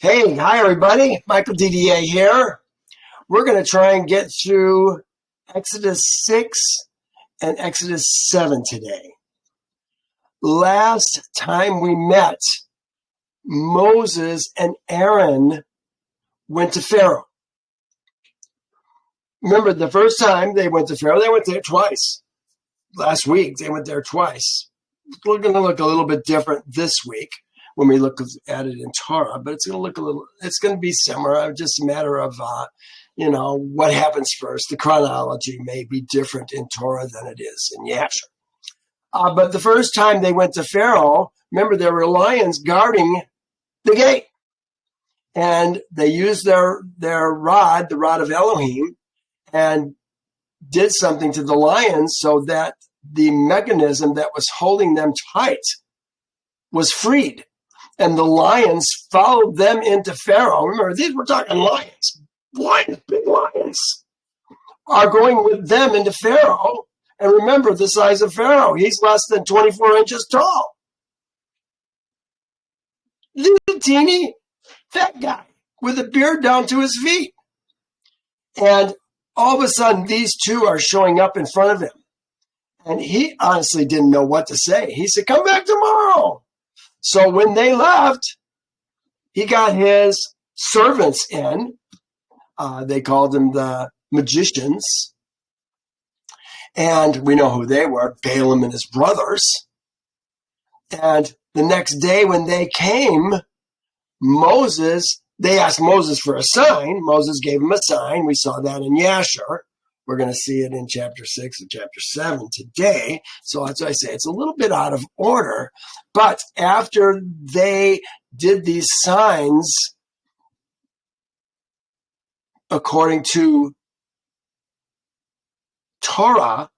Hey, hi everybody. Michael DDA here. We're going to try and get through Exodus 6 and Exodus 7 today. Last time we met, Moses and Aaron went to Pharaoh. Remember, the first time they went to Pharaoh, they went there twice. Last week, they went there twice. We're going to look a little bit different this week when we look at it in Torah, but it's going to be similar. Just a matter of, what happens first. The chronology may be different in Torah than it is in Yasher. But the first time they went to Pharaoh, remember, there were lions guarding the gate. And they used their rod, the rod of Elohim, and did something to the lions so that the mechanism that was holding them tight was freed. And the lions followed them into Pharaoh. Remember, we're talking lions, big lions, are going with them into Pharaoh. And remember the size of Pharaoh. He's less than 24 inches tall. Little teeny fat guy with a beard down to his feet. And all of a sudden, these two are showing up in front of him. And he honestly didn't know what to say. He said, "Come back tomorrow." So when they left, he got his servants in. They called them the magicians. And we know who they were, Balaam and his brothers. And the next day when they came, they asked Moses for a sign. Moses gave him a sign. We saw that in Yasher. We're going to see it in chapter 6 and chapter 7 today. So that's why I say it's a little bit out of order. But after they did these signs, according to Torah,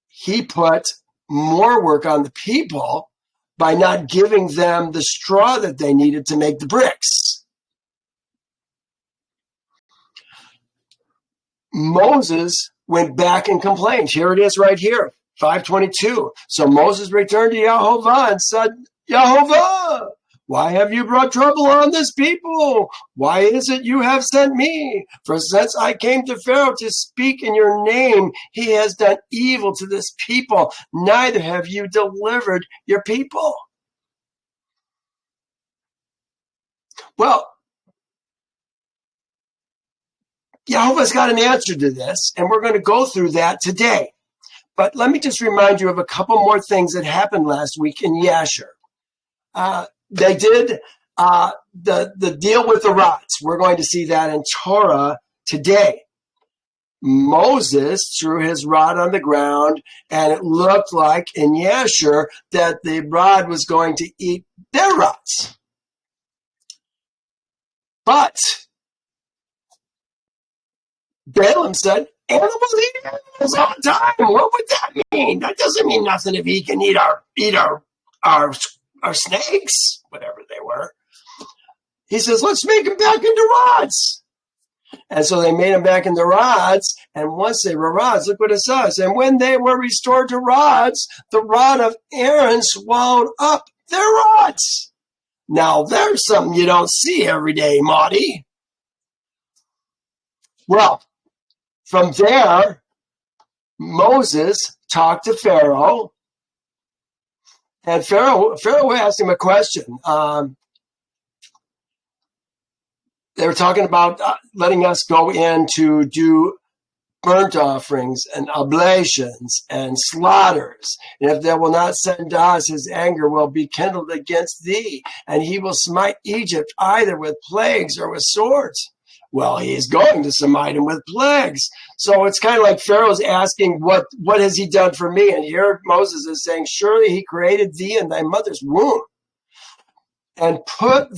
he put more work on the people by not giving them the straw that they needed to make the bricks. Moses went back and complained. Here it is right here, 5:22. So Moses returned to Yehovah and said, "Yehovah, why have you brought trouble on this people? Why is it you have sent me? For since I came to Pharaoh to speak in your name, he has done evil to this people. Neither have you delivered your people." Well, Yehovah's got an answer to this, and we're going to go through that today. But let me just remind you of a couple more things that happened last week in Yasher. They did the deal with the rods. We're going to see that in Torah today. Moses threw his rod on the ground, and it looked like in Yasher that the rod was going to eat their rods. But Balaam said, "Animals eat animals all the time. What would that mean? That doesn't mean nothing if he can eat our snakes," whatever they were. He says, "Let's make them back into rods." And so they made them back into rods. And once they were rods, look what it says. And when they were restored to rods, the rod of Aaron swallowed up their rods. Now, there's something you don't see every day, Maudie. Well, from there, Moses talked to Pharaoh, and Pharaoh asked him a question. They were talking about letting us go in to do burnt offerings and oblations and slaughters. And if they will not send us, his anger will be kindled against thee, and he will smite Egypt either with plagues or with swords. Well, he is going to smite him with plagues. So it's kind of like Pharaoh's asking, what has he done for me? And here Moses is saying, surely he created thee in thy mother's womb and put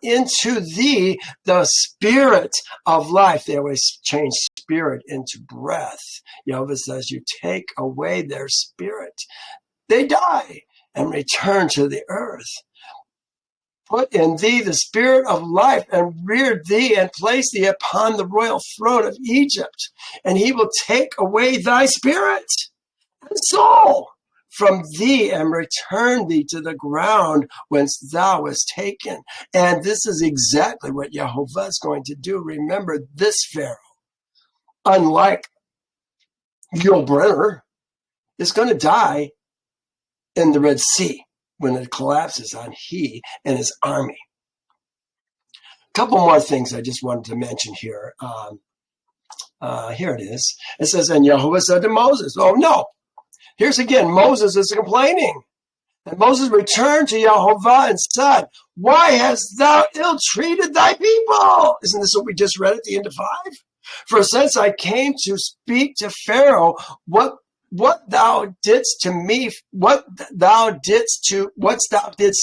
into thee the spirit of life. They always change spirit into breath. Yehovah says, you take away their spirit, they die and return to the earth. Put in thee the spirit of life, and reared thee, and placed thee upon the royal throne of Egypt. And he will take away thy spirit and soul from thee and return thee to the ground whence thou wast taken. And this is exactly what Yehovah is going to do. Remember, this Pharaoh, unlike Yul is going to die in the Red Sea when it collapses on he and his army. A couple more things I just wanted to mention here. Here it is. It says, and Yehovah said to Moses, oh no, here's again, Moses is complaining. And Moses returned to Yehovah and said, why hast thou ill-treated thy people? Isn't this what we just read at the end of 5? For since I came to speak to Pharaoh, what thou didst to me, what thou didst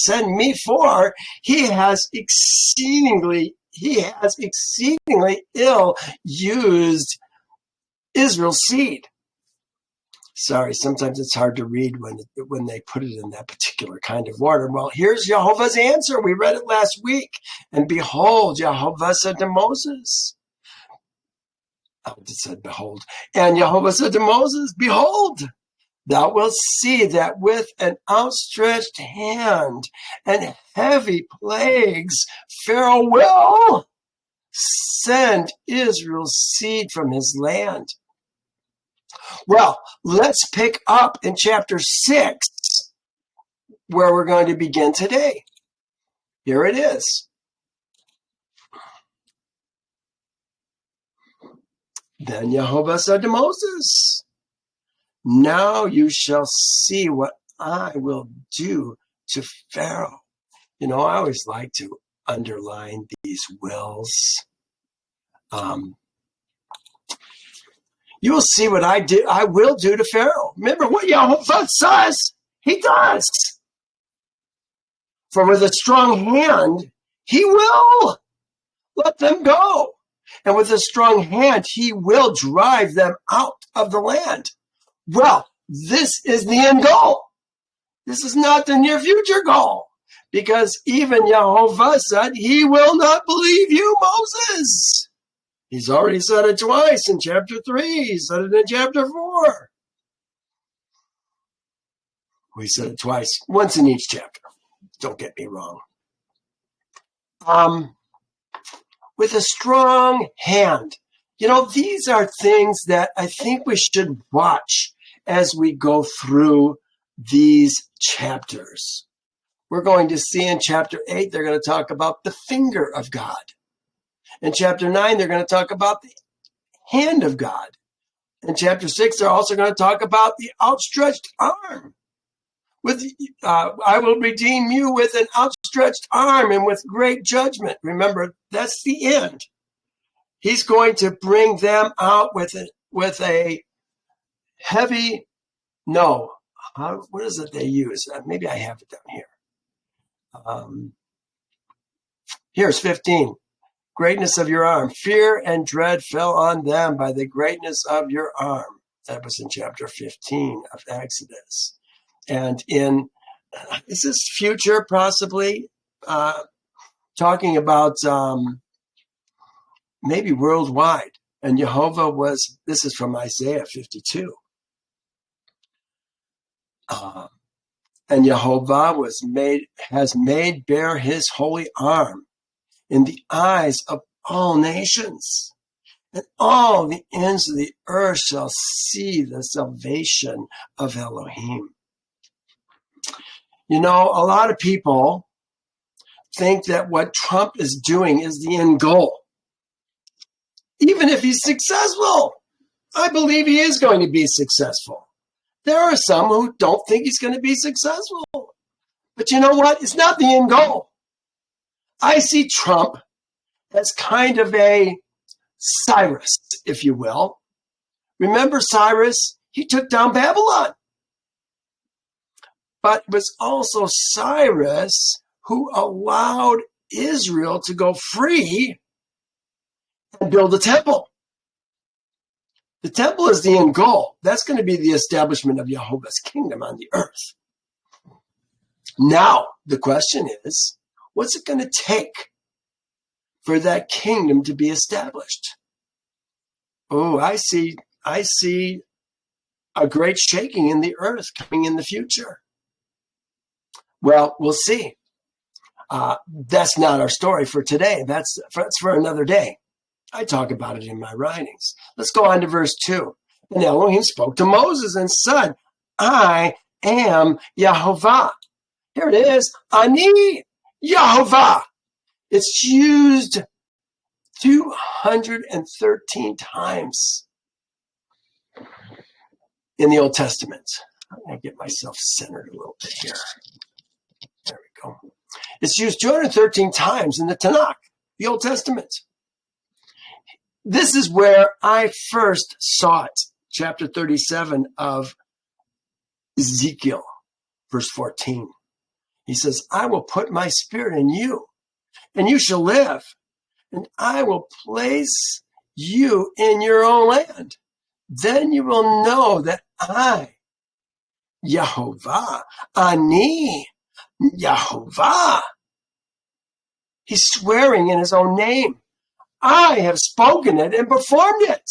send me for, he has exceedingly ill used Israel's seed. Sorry, sometimes it's hard to read when they put it in that particular kind of order. Well, here's Yehovah's answer. We read it last week. And behold, Yehovah said to Moses, it said, behold. And Yehovah said to Moses, behold, thou wilt see that with an outstretched hand and heavy plagues, Pharaoh will send Israel's seed from his land. Well, let's pick up in chapter 6, where we're going to begin today. Here it is. Then Yehovah said to Moses, now you shall see what I will do to Pharaoh. You know, I always like to underline these wills. You will see what I will do to Pharaoh. Remember what Yehovah says, he does. For with a strong hand, he will let them go. And with a strong hand, he will drive them out of the land. Well, this is the end goal. This is not the near future goal. Because even Yehovah said, he will not believe you, Moses. He's already said it twice in chapter 3. He said it in chapter 4. We said it twice, once in each chapter. Don't get me wrong. With a strong hand. You know, these are things that I think we should watch as we go through these chapters. We're going to see in chapter 8, they're going to talk about the finger of God. In chapter 9, they're going to talk about the hand of God. In chapter 6, they're also going to talk about the outstretched arm. I will redeem you with an outstretched arm and with great judgment. Remember, that's the end. He's going to bring them out with a heavy, what is it they use? Maybe I have it down here. Here's 15. Greatness of your arm. Fear and dread fell on them by the greatness of your arm. That was in chapter 15 of Exodus. And is this future possibly talking about maybe worldwide? And Yehovah this is from Isaiah 52. And Yehovah has made bare his holy arm in the eyes of all nations. And all the ends of the earth shall see the salvation of Elohim. You know, a lot of people think that what Trump is doing is the end goal. Even if he's successful, I believe he is going to be successful. There are some who don't think he's going to be successful. But you know what? It's not the end goal. I see Trump as kind of a Cyrus, if you will. Remember Cyrus? He took down Babylon. But it was also Cyrus who allowed Israel to go free and build a temple. The temple is the end goal. That's going to be the establishment of Yehovah's kingdom on the earth. Now, the question is, what's it going to take for that kingdom to be established? Oh, I see a great shaking in the earth coming in the future. Well, we'll see. That's not our story for today. That's for another day. I talk about it in my writings. Let's go on to verse 2. And Elohim spoke to Moses and said, I am Yehovah. Here it is. Ani Yehovah. It's used 213 times in the Old Testament. I'm going to get myself centered a little bit here. There we go. It's used 213 times in the Tanakh, the Old Testament. This is where I first saw it, chapter 37 of Ezekiel, verse 14. He says, I will put my spirit in you, and you shall live, and I will place you in your own land. Then you will know that I, Yehovah, Ani, Yehovah. He's swearing in his own name. I have spoken it and performed it,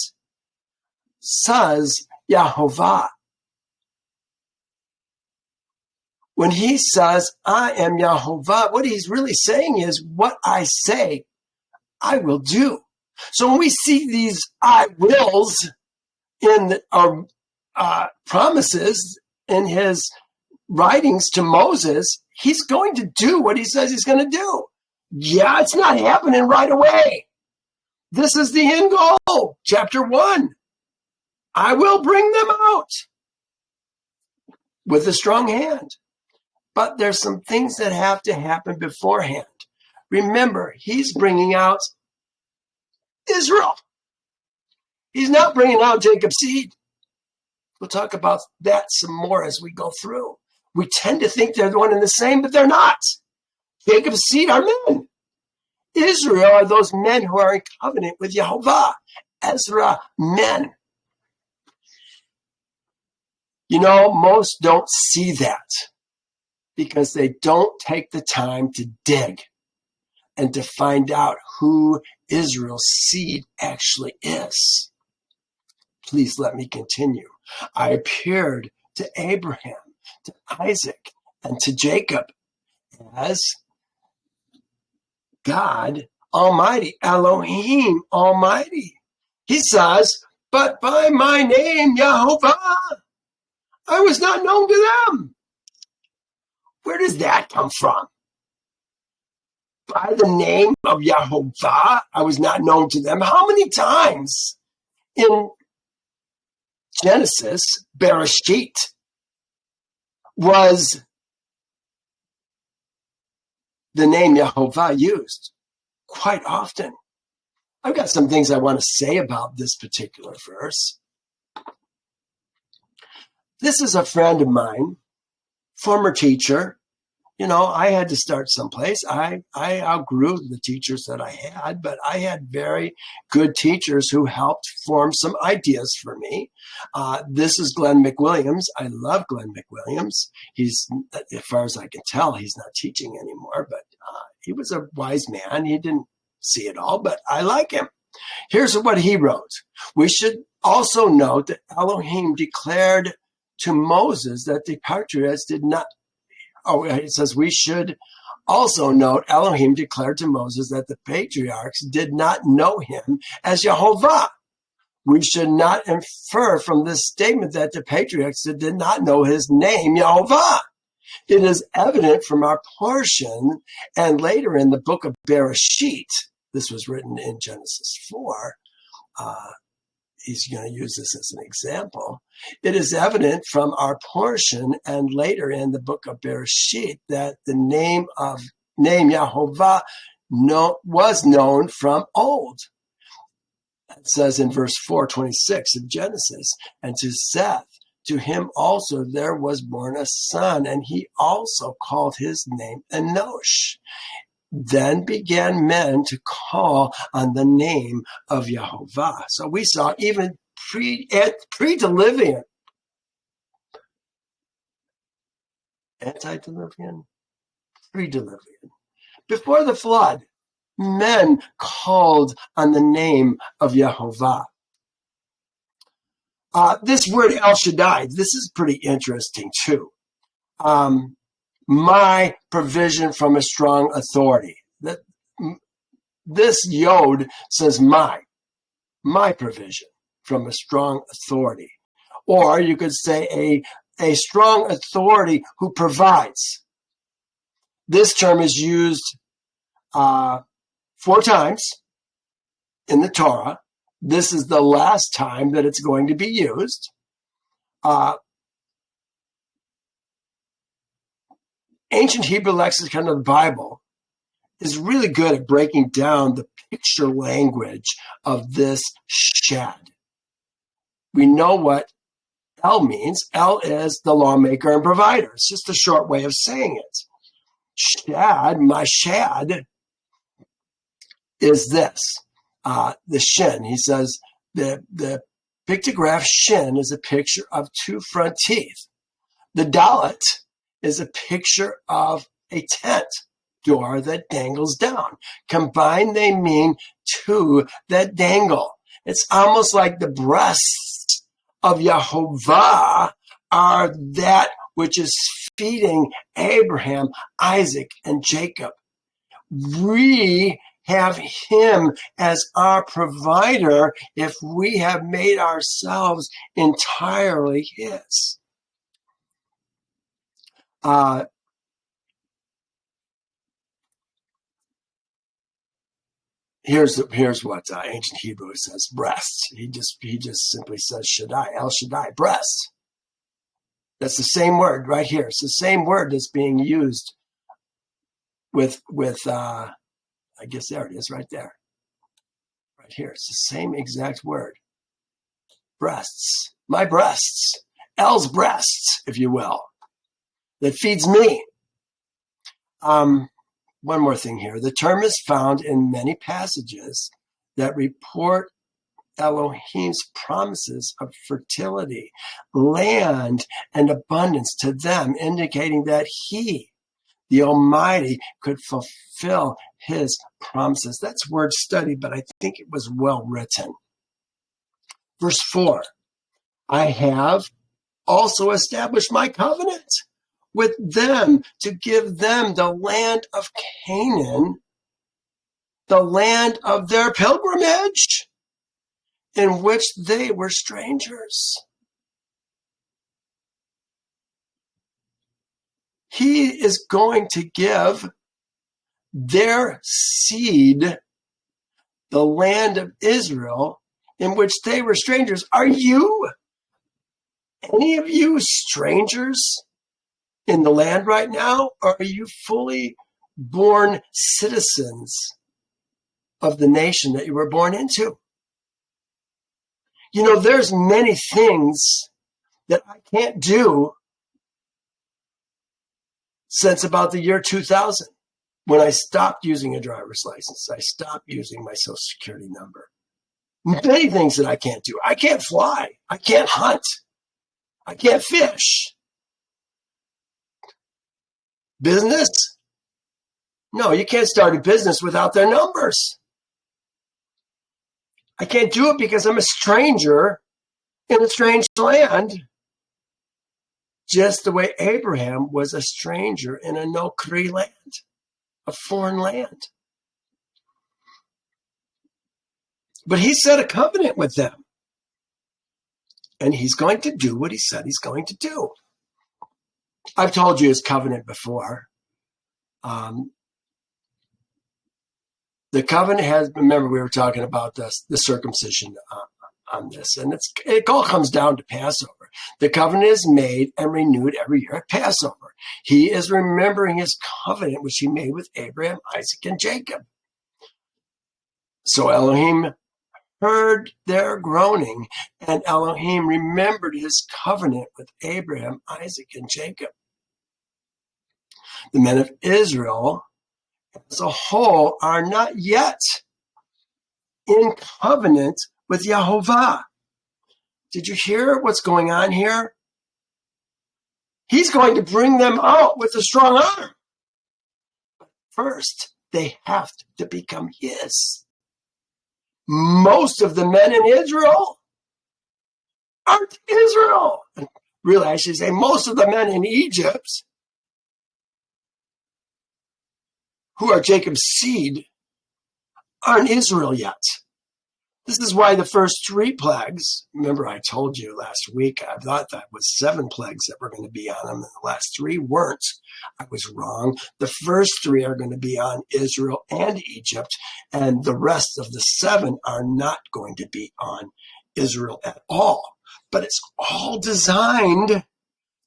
says Yehovah. When he says, I am Yehovah, what he's really saying is, what I say, I will do. So when we see these I wills in our promises in his writings to Moses, he's going to do what he says he's going to do. Yeah, it's not happening right away. This is the end goal. Chapter 1. I will bring them out with a strong hand. But there's some things that have to happen beforehand. Remember, he's bringing out Israel. He's not bringing out Jacob's seed. We'll talk about that some more as we go through. We tend to think they're one and the same, but they're not. Jacob's seed are men. Israel are those men who are in covenant with Yehovah. Ezra, men. You know, most don't see that because they don't take the time to dig and to find out who Israel's seed actually is. Please let me continue. I appeared to Abraham, to Isaac, and to Jacob as God Almighty, Elohim Almighty. He says, but by my name, Yehovah, I was not known to them. Where does that come from? By the name of Yehovah, I was not known to them. How many times in Genesis, Bereshit, was the name Yehovah used? Quite often. I've got some things I want to say about this particular verse. This is a friend of mine, former teacher. You know, I had to start someplace. I outgrew the teachers that I had, but I had very good teachers who helped form some ideas for me. This is Glenn McWilliams. I love Glenn McWilliams. He's, as far as I can tell, he's not teaching anymore, but he was a wise man. He didn't see it all, but I like him. Here's what he wrote. We should also note that Elohim declared to Moses that the patriarchs did not. Oh, it says we should also note Elohim declared to Moses that the patriarchs did not know him as Yehovah. We should not infer from this statement that the patriarchs did not know his name, Yehovah. It is evident from our portion and later in the book of Bereshit. This was written in Genesis 4. He's going to use this as an example. It is evident from our portion and later in the book of Bereshit that the name Yehovah was known from old. It says in verse 4:26 of Genesis, and to Seth, to him also there was born a son, and he also called his name Enosh. Then began men to call on the name of Yehovah. So we saw even pre-Diluvian, antediluvian, pre-Diluvian, before the flood, men called on the name of Yehovah. This word El Shaddai, this is pretty interesting too. My provision from a strong authority. This yod says my provision from a strong authority. Or you could say a strong authority who provides. This term is used 4 times in the Torah. This is the last time that it's going to be used. Ancient Hebrew lexicon of the Bible is really good at breaking down the picture language of this shad. We know what El means. El is the lawmaker and provider. It's just a short way of saying it. Shad, my shad, is this. The shin, he says, the pictograph shin is a picture of 2 front teeth. The dalet is a picture of a tent door that dangles down. Combined, they mean 2 that dangle. It's almost like the breasts of Yehovah are that which is feeding Abraham, Isaac, and Jacob. We have him as our provider if we have made ourselves entirely his. Here's what ancient Hebrew says: breasts. He just simply says Shaddai, El Shaddai, breasts. That's the same word right here. It's the same word that's being used with I guess there it is right there. Right here. It's the same exact word. Breasts. My breasts. El's breasts, if you will. That feeds me. One more thing here. The term is found in many passages that report Elohim's promises of fertility, land, and abundance to them, indicating that he, the Almighty, could fulfill his promises. That's word study, but I think it was well written. Verse 4, I have also established my covenant with them to give them the land of Canaan, the land of their pilgrimage, in which they were strangers. He is going to give their seed the land of Israel in which they were strangers. Are you, any of you, strangers in the land right now? Or are you fully born citizens of the nation that you were born into? You know, there's many things that I can't do since about the year 2000, when I stopped using a driver's license. I stopped using my social security number. Many things that I can't do. I can't fly. I can't hunt. I can't fish. Business? No, you can't start a business without their numbers. I can't do it because I'm a stranger in a strange land, just the way Abraham was a stranger in a no-kri land, a foreign land. But he set a covenant with them, and he's going to do what he said he's going to do. I've told you his covenant before. The covenant has, remember we were talking about the circumcision on this, and it all comes down to Passover. The covenant is made and renewed every year at Passover. He is remembering his covenant which he made with Abraham, Isaac, and Jacob. So Elohim heard their groaning, and Elohim remembered his covenant with Abraham, Isaac, and Jacob. The men of Israel as a whole are not yet in covenant with Yehovah. Did you hear what's going on here? He's going to bring them out with a strong arm. First, they have to become his. Most of the men in Israel aren't Israel. Really, I should say most of the men in Egypt who are Jacob's seed aren't Israel yet. This is why the first 3 plagues, remember I told you last week, I thought that was 7 plagues that were going to be on them, and the last 3 weren't. I was wrong. The first 3 are going to be on Israel and Egypt, and the rest of the 7 are not going to be on Israel at all. But it's all designed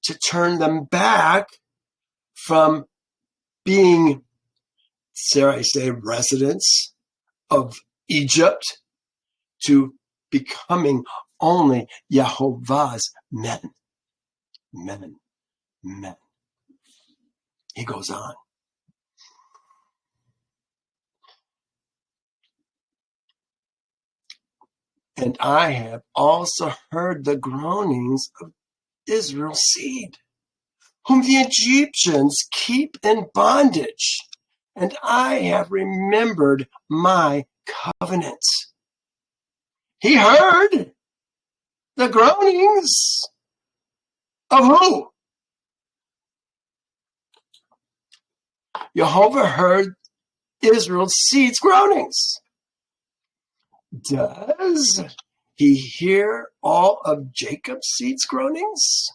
to turn them back from being, dare I say, residents of Egypt to becoming only Yehovah's men. Men. He goes on. And I have also heard the groanings of Israel's seed, whom the Egyptians keep in bondage, and I have remembered my covenant. He heard the groanings of who? Yehovah heard Israel's seed's groanings. Does he hear all of Jacob's seed's groanings?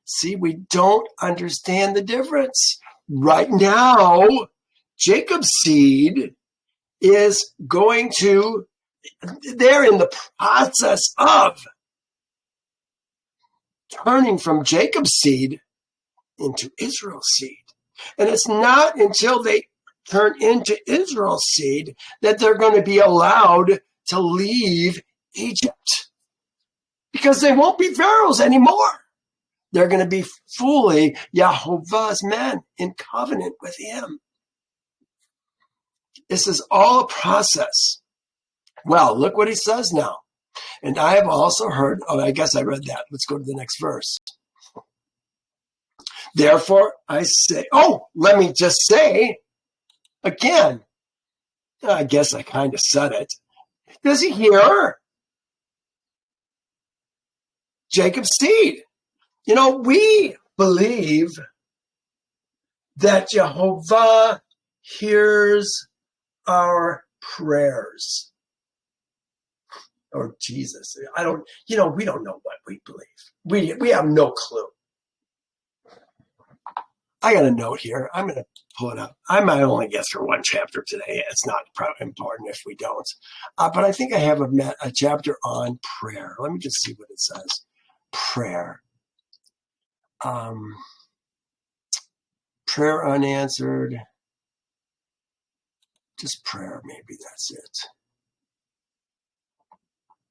See, we don't understand the difference. Right now, Jacob's seed is going to, they're in the process of turning from Jacob's seed into Israel's seed. And it's not until they turn into Israel's seed that they're going to be allowed to leave Egypt, because they won't be Pharaohs anymore. They're going to be fully Yehovah's men in covenant with him. This is all a process. Well, look what he says now. And I have also heard, I guess I read that. Let's go to the next verse. Therefore, I say, let me just say again, I guess I kind of said it. Does he hear Jacob's seed? We believe that Yehovah hears our prayers. Or Jesus. We don't know what we believe. We have no clue. I got a note here. I'm going to pull it up. I might only get through 1 chapter today. It's not important if we don't. But I think I have a chapter on prayer. Let me just see what it says. Prayer. Prayer unanswered. Just prayer, maybe that's it.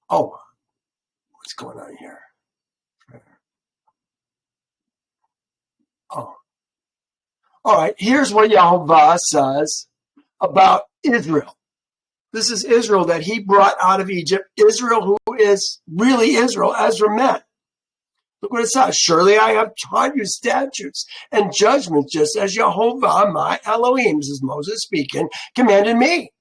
What's going on here? Prayer. All right, here's what Yehovah says about Israel. This is Israel that he brought out of Egypt. Israel who is really Israel, Ezra meant. Look what it says. Surely I have taught you statutes and judgments, just as Yehovah, my Elohim, this is Moses speaking, commanded me.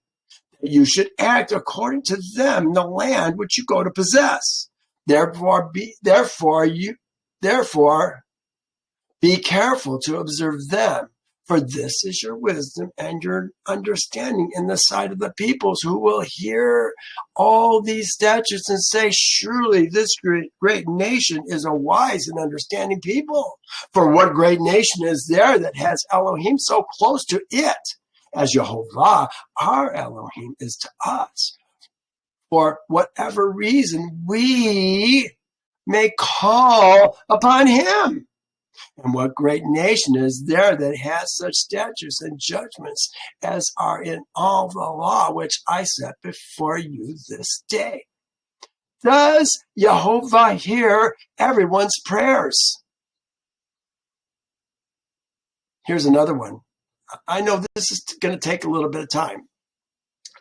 You should act according to them in the land which you go to possess. Therefore, be careful to observe them, for this is your wisdom and your understanding in the sight of the peoples, who will hear all these statutes and say, surely this great nation is a wise and understanding people. For what great nation is there that has Elohim so close to it, as Yehovah, our Elohim, is to us? For whatever reason we may call upon him. And what great nation is there that has such statutes and judgments as are in all the law which I set before you this day? Does Yehovah hear everyone's prayers? Here's another one. I know this is going to take a little bit of time.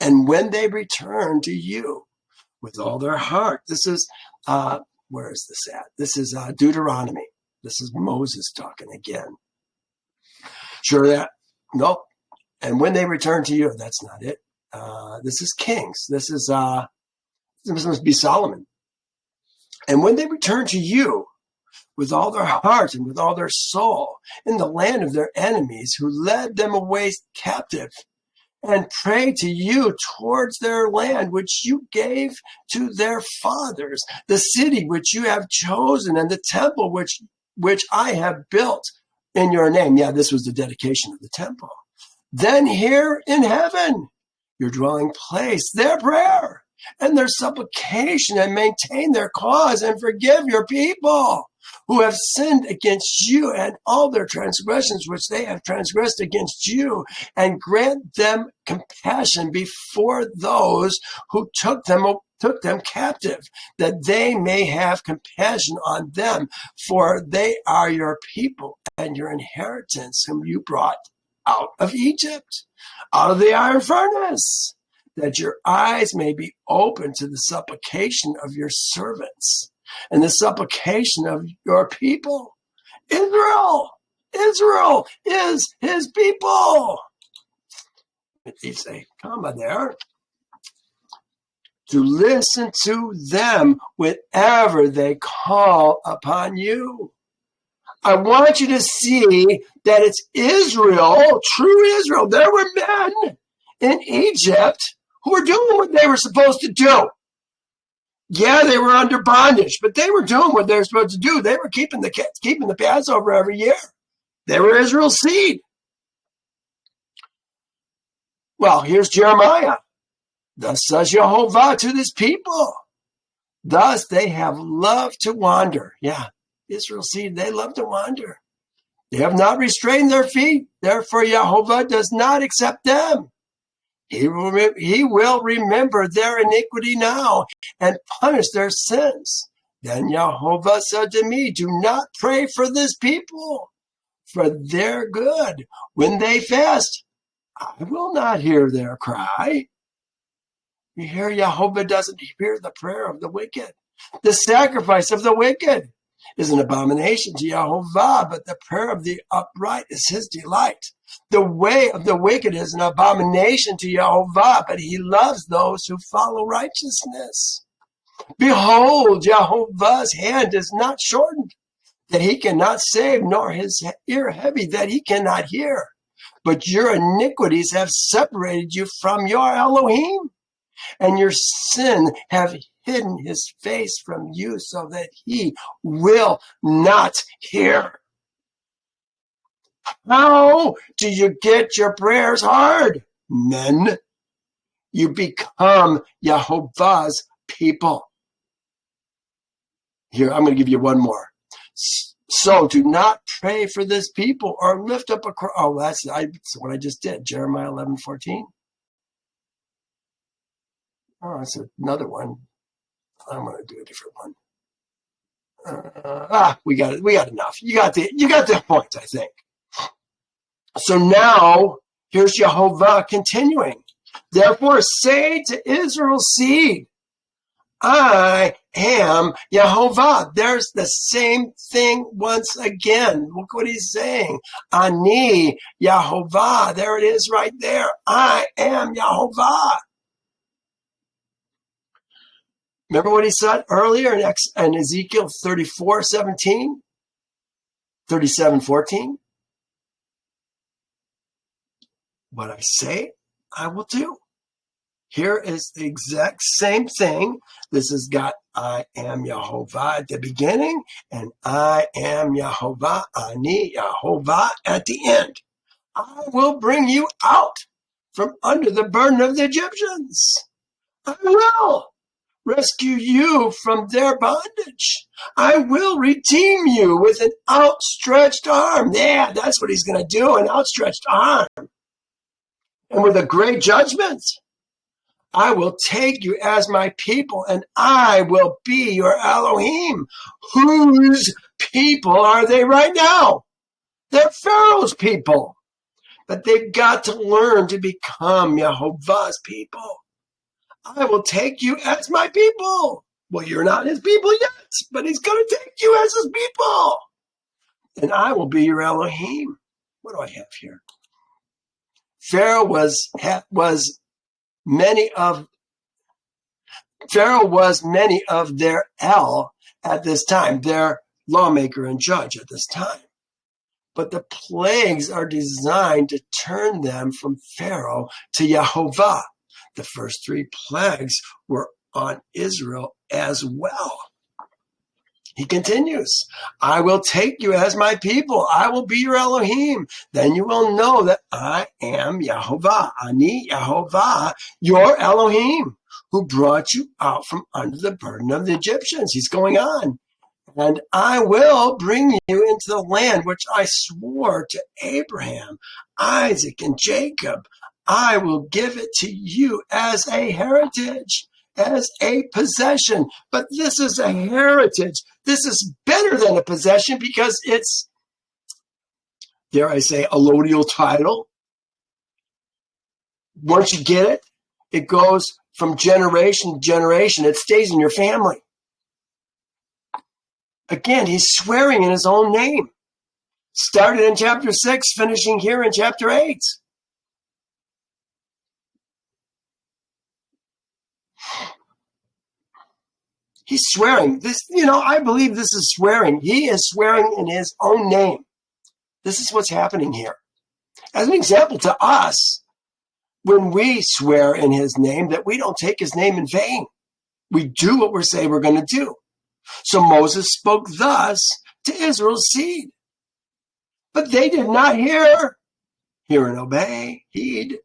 And when they return to you with all their heart, this is, where is this at? This is Deuteronomy. This is Moses talking again. Sure that? Nope. And when they return to you, that's not it. This is Kings. This must be Solomon. And when they return to you with all their heart and with all their soul in the land of their enemies who led them away captive, and pray to you towards their land, which you gave to their fathers, the city which you have chosen, and the temple which I have built in your name. Yeah, this was the dedication of the temple. Then hear in heaven, your dwelling place, their prayer and their supplication, and maintain their cause, and forgive your people who have sinned against you, and all their transgressions which they have transgressed against you, and grant them compassion before those who took them captive, that they may have compassion on them, for they are your people and your inheritance, whom you brought out of Egypt, out of the iron furnace, that your eyes may be open to the supplication of your servants and the supplication of your people. Israel is his people. It's a comma there. To listen to them whenever they call upon you. I want you to see that it's Israel, true Israel. There were men in Egypt who were doing what they were supposed to do. Yeah, they were under bondage, but they were doing what they were supposed to do. They were keeping the Passover every year. They were Israel's seed. Well, here's Jeremiah. Thus says Yehovah to this people. Thus they have loved to wander. Yeah, Israel's seed, they love to wander. They have not restrained their feet. Therefore, Yehovah does not accept them. He will remember their iniquity now and punish their sins. Then Yehovah said to me, do not pray for this people, for their good. When they fast, I will not hear their cry. You hear, Yehovah doesn't hear the prayer of the wicked. The sacrifice of the wicked is an abomination to Yehovah, but the prayer of the upright is his delight. The way of the wicked is an abomination to Yehovah, but he loves those who follow righteousness. Behold, Yehovah's hand is not shortened, that he cannot save, nor his ear heavy, that he cannot hear. But your iniquities have separated you from your Elohim, and your sin have hidden his face from you, so that he will not hear. How do you get your prayers heard? Men, you become Yehovah's people. Here, I'm going to give you one more. So do not pray for this people or lift up a cry. Oh, that's what I just did. Jeremiah 11:14. Oh, that's another one. I'm going to do a different one. We got it. We got enough. You got the point, I think. So now, here's Yehovah continuing. Therefore, say to Israel's seed, I am Yehovah. There's the same thing once again. Look what he's saying. Ani Yehovah. There it is right there. I am Yehovah. Remember what he said earlier in Ezekiel 34:17? 37:14? What I say, I will do. Here is the exact same thing. This has got I am Yehovah at the beginning, and I am Yehovah, Ani Yehovah at the end. I will bring you out from under the burden of the Egyptians. I will rescue you from their bondage. I will redeem you with an outstretched arm. Yeah, that's what he's going to do, an outstretched arm. And with a great judgment, I will take you as my people, and I will be your Elohim. Whose people are they right now? They're Pharaoh's people. But they've got to learn to become Yehovah's people. I will take you as my people. Well, you're not his people yet, but he's going to take you as his people. And I will be your Elohim. What do I have here? Pharaoh was many of their El, at this time. They're lawmaker and judge at this time. But the plagues are designed to turn them from Pharaoh to Yehovah. The first 3 plagues were on Israel as well. He continues, I will take you as my people. I will be your Elohim. Then you will know that I am Yehovah, Ani Yehovah, your Elohim, who brought you out from under the burden of the Egyptians. He's going on. And I will bring you into the land which I swore to Abraham, Isaac, and Jacob. I will give it to you as a heritage, as a possession. But this is a heritage. This is better than a possession because it's, dare I say, a allodial title. Once you get it, it goes from generation to generation. It stays in your family. Again, he's swearing in his own name. Started in chapter 6, finishing here in chapter 8. He's swearing. This, I believe this is swearing. He is swearing in his own name. This is what's happening here. As an example to us, when we swear in his name, that we don't take his name in vain. We do what we say we're going to do. So Moses spoke thus to Israel's seed. But they did not hear and obey, heed.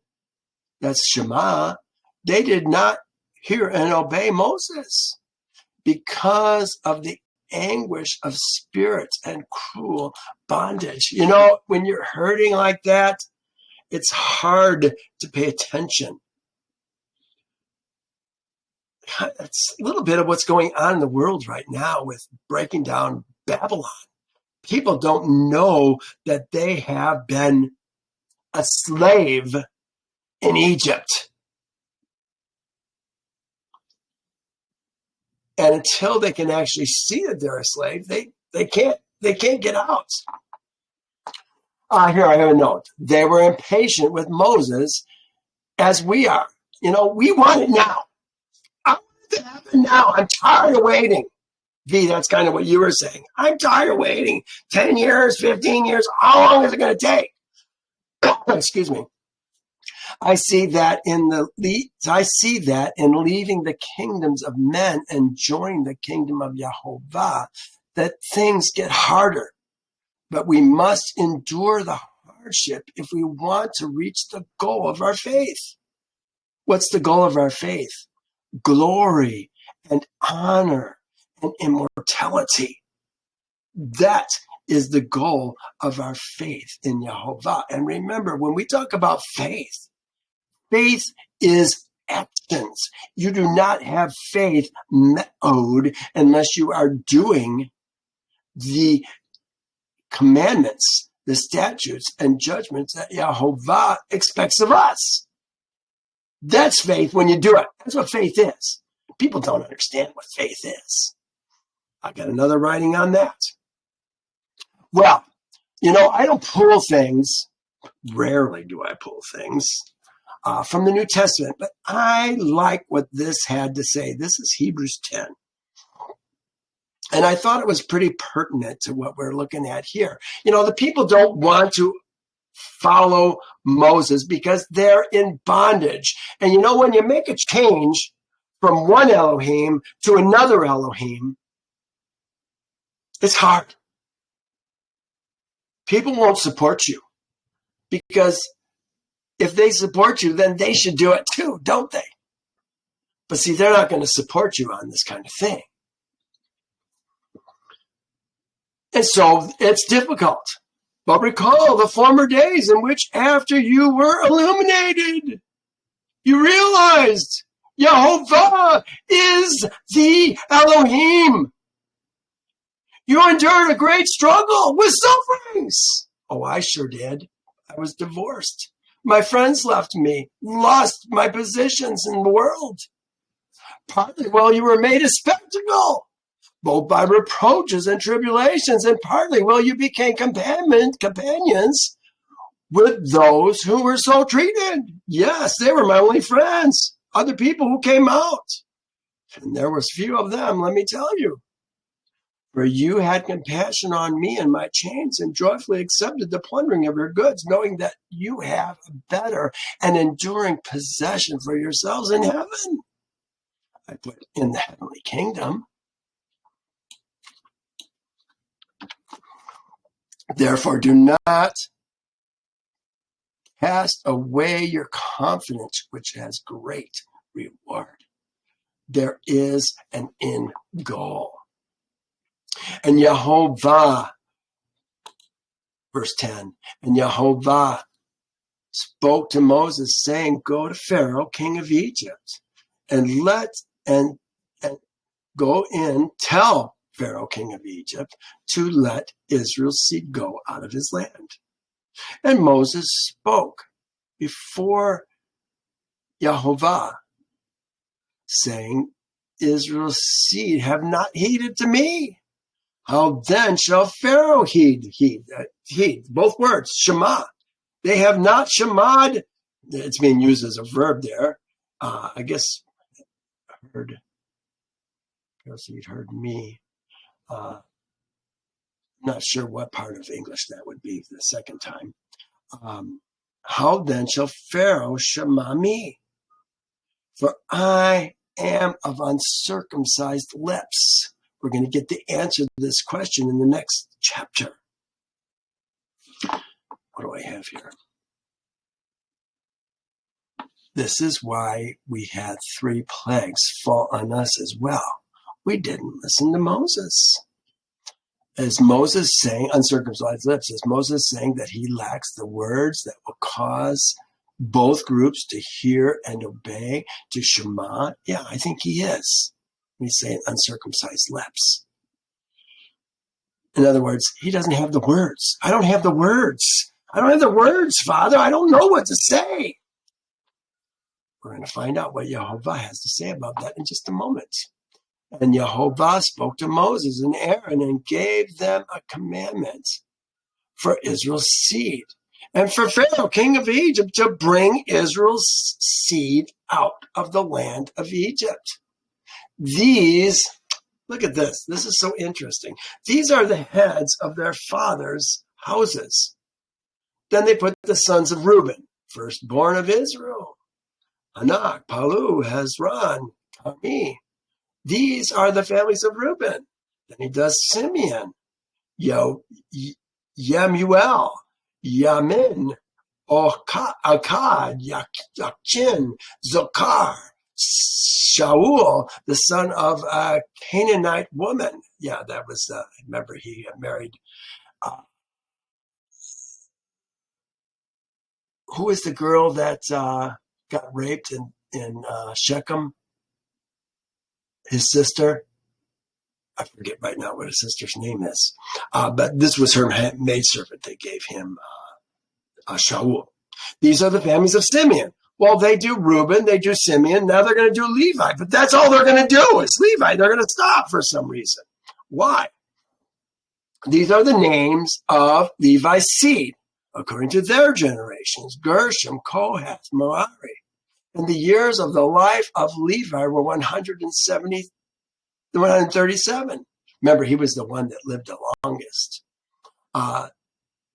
That's Shema. They did not hear and obey Moses because of the anguish of spirit and cruel bondage. When you're hurting like that, it's hard to pay attention. It's a little bit of what's going on in the world right now with breaking down Babylon. People don't know that they have been a slave in Egypt. And until they can actually see that they're a slave, they can't get out. Here I have a note. They were impatient with Moses as we are. We want it now. I want it to happen now. I'm tired of waiting. V, that's kind of what you were saying. I'm tired of waiting. 10 years, 15 years. How long is it going to take? Excuse me. I see that in leaving the kingdoms of men and joining the kingdom of Yehovah, that things get harder. But we must endure the hardship if we want to reach the goal of our faith. What's the goal of our faith? Glory and honor and immortality. That is the goal of our faith in Yehovah. And remember, when we talk about faith, faith is actions. You do not have faith me'od unless you are doing the commandments, the statutes and judgments that Yehovah expects of us. That's faith when you do it. That's what faith is. People don't understand what faith is. I got another writing on that. Well, I don't pull things. Rarely do I pull things from the New Testament, but I like what this had to say. This is Hebrews 10. And I thought it was pretty pertinent to what we're looking at here. The people don't want to follow Moses because they're in bondage. And when you make a change from one Elohim to another Elohim, it's hard. People won't support you because if they support you, then they should do it too, don't they? But see, they're not going to support you on this kind of thing. And so it's difficult. But recall the former days in which after you were illuminated, you realized Yehovah is the Elohim. You endured a great struggle with sufferings. Oh, I sure did. I was divorced. My friends left me, lost my positions in the world. Partly while you were made a spectacle, both by reproaches and tribulations, and partly while you became companions with those who were so treated. Yes, they were my only friends, other people who came out. And there was few of them, let me tell you. For you had compassion on me and my chains, and joyfully accepted the plundering of your goods, knowing that you have a better and enduring possession for yourselves in heaven. I put in the heavenly kingdom. Therefore, do not cast away your confidence, which has great reward. There is an end goal. And Yehovah, verse 10, and Yehovah spoke to Moses, saying, go to Pharaoh, king of Egypt, and go in, tell Pharaoh, king of Egypt, to let Israel's seed go out of his land. And Moses spoke before Yehovah, saying, Israel's seed have not heeded to me. How then shall Pharaoh heed? Both words, Shema. They have not shemad. It's being used as a verb there. I guess heard me. Not sure what part of English that would be the second time. How then shall Pharaoh shema me? For I am of uncircumcised lips. We're going to get the answer to this question in the next chapter. What do I have here? This is why we had 3 plagues fall on us as well. We didn't listen to Moses. Is Moses saying, uncircumcised lips, is Moses saying that he lacks the words that will cause both groups to hear and obey, to Shema? Yeah, I think he is. He's saying uncircumcised lips. In other words, he doesn't have the words. I don't have the words. I don't have the words, Father. I don't know what to say. We're going to find out what Yehovah has to say about that in just a moment. And Yehovah spoke to Moses and Aaron and gave them a commandment for Israel's seed and for Pharaoh, king of Egypt, to bring Israel's seed out of the land of Egypt. These, look at this. This is so interesting. These are the heads of their fathers' houses. Then they put the sons of Reuben, firstborn of Israel, Anak, Palu, Hezron, Carmi. These are the families of Reuben. Then he does Simeon, Yemuel, Yamin, Akkad, Yakchin, Zokar, Shaul, the son of a Canaanite woman. Yeah, that was, remember he married, who is the girl that got raped in Shechem? His sister. I forget right now what his sister's name is. But this was her maidservant. They gave him Shaul. These are the families of Simeon. Well, they do Reuben, they do Simeon. Now they're going to do Levi. But that's all they're going to do is Levi. They're going to stop for some reason. Why? These are the names of Levi's seed, according to their generations: Gershom, Kohath, Merari. And the years of the life of Levi were 137. Remember, he was the one that lived the longest.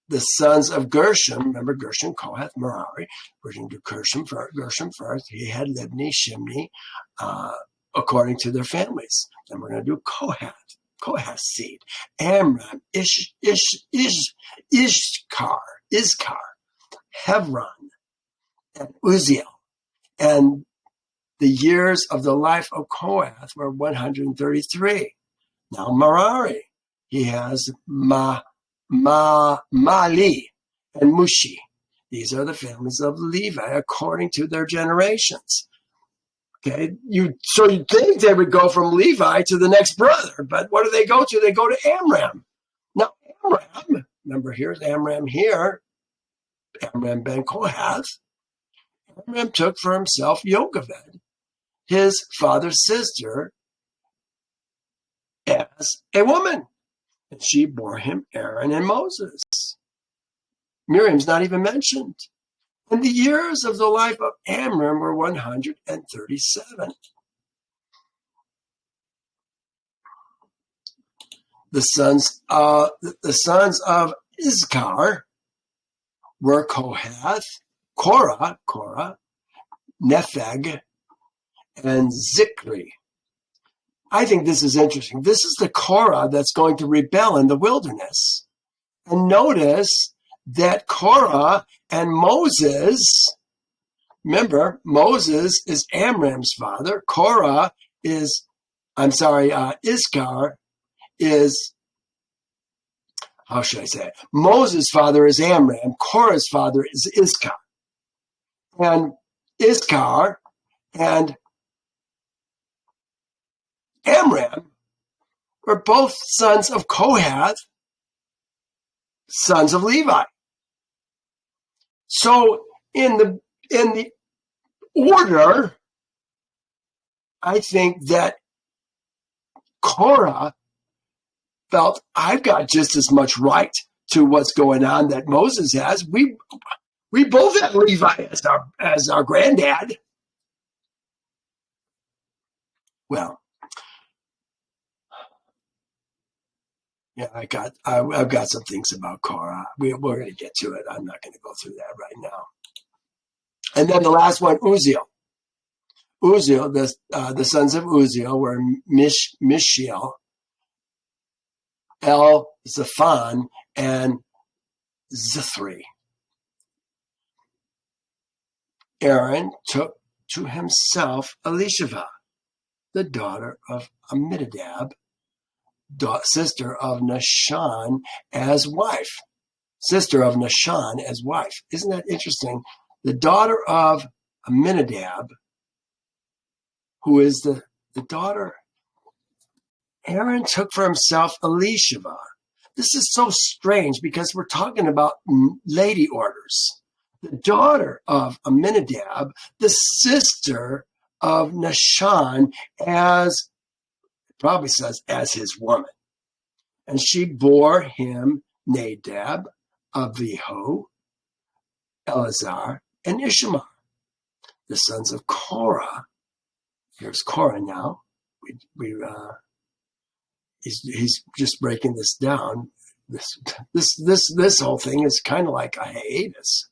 The sons of Gershom, remember Gershom, Kohath, Merari. We're going to do Gershom first. He had Libni, Shimni, according to their families. Then we're going to do Kohath seed. Amram, Izkar, Hebron, and Uzziel. And the years of the life of Kohath were 133. Now Merari, he has Mali and Mushi. These are the families of Levi according to their generations. Okay, so you'd think they would go from Levi to the next brother, but what do they go to? They go to Amram. Now Amram, remember here's Amram here, Amram ben Kohath. Amram took for himself Yocheved, his father's sister, as a woman. And she bore him Aaron and Moses. Miriam's not even mentioned. And the years of the life of Amram were 137. the sons of Issachar were Kohath, Korah, Nepheg, and Zikri. I think this is interesting. This is the Korah that's going to rebel in the wilderness. And notice that Korah and Moses, remember, Moses is Amram's father. Korah is, Issachar is, how should I say it? Moses' father is Amram. Korah's father is Issachar. And Issachar and Amram were both sons of Kohath, sons of Levi. So in the order, I think that Korah felt, I've got just as much right to what's going on that Moses has. We both have Levi as our granddad. Well, yeah, I've got some things about Korah. We're going to get to it. I'm not going to go through that right now. And then the last one, Uzziel. Uzziel, the sons of Uzziel were Mishael, El-Zephon, and Zithri. Aaron took to himself Elisheva, the daughter of Amminadab, sister of Nahshon, as wife. Sister of Nahshon as wife. Isn't that interesting? The daughter of Amminadab, who is the daughter, Aaron took for himself Elisheva. This is so strange because we're talking about lady orders. The daughter of Amminadab, the sister of Nahshon, as it probably says, as his woman. And she bore him Nadab, Abihu, Eleazar, and Ishmael. The sons of Korah. Here's Korah now. He's just breaking this down. This whole thing is kind of like a hiatus.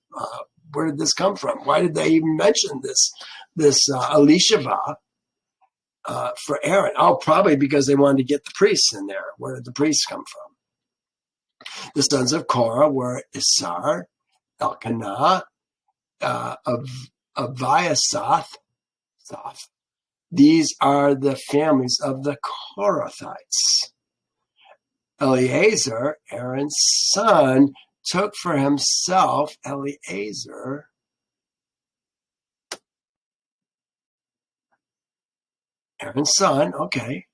Where did this come from? Why did they even mention this Elisheva for Aaron? Oh, probably because they wanted to get the priests in there. Where did the priests come from? The sons of Korah were Isar, Elkanah, Abiasath. These are the families of the Korathites. Eleazar, Aaron's son, took for himself Aaron's son, okay.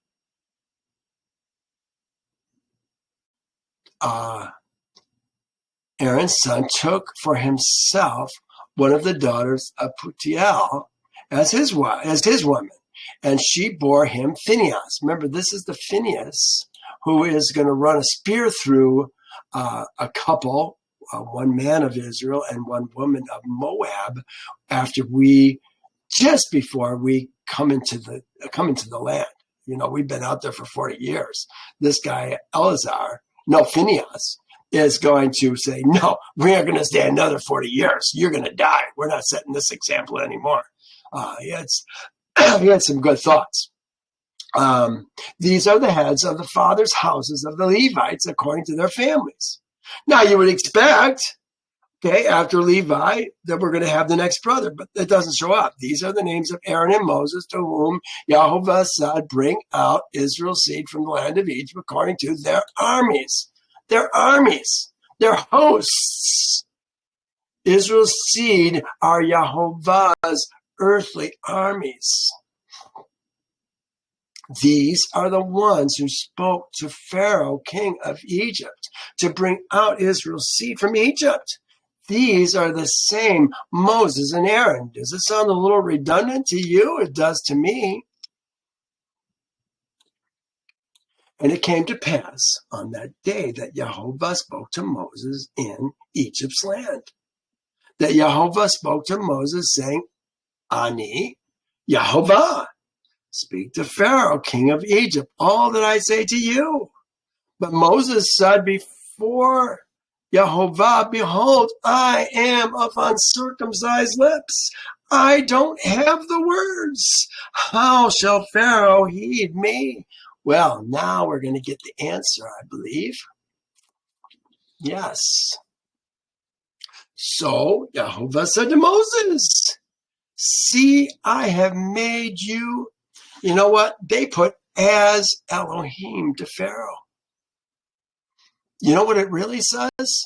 Aaron's son took for himself one of the daughters of Putiel as his woman, and she bore him Phinehas. Remember, this is the Phinehas who is going to run a spear through a couple, one man of Israel and one woman of Moab, just before we come into the land. You know, we've been out there for 40 years. This guy Phinehas is going to say, no, we are going to stay another 40 years. You're going to die. We're not setting this example anymore. He had some good thoughts. These are the heads of the fathers' houses of the Levites according to their families. Now you would expect, okay, after Levi, that we're going to have the next brother, but it doesn't show up. These are the names of Aaron and Moses, to whom Yehovah said, bring out Israel's seed from the land of Egypt according to their armies. Their armies, their hosts. Israel's seed are Yehovah's earthly armies. These are the ones who spoke to Pharaoh, king of Egypt, to bring out Israel's seed from Egypt. These are the same Moses and Aaron. Does it sound a little redundant to you? It does to me. And it came to pass on that day that Yehovah spoke to Moses in Egypt's land. That Yehovah spoke to Moses, saying, Ani, Yehovah, speak to Pharaoh, king of Egypt, all that I say to you. But Moses said before Yehovah, behold, I am of uncircumcised lips. I don't have the words. How shall Pharaoh heed me? Well, now we're going to get the answer, I believe. Yes. So Yehovah said to Moses, see, I have made you. You know what? They put as Elohim to Pharaoh. You know what it really says?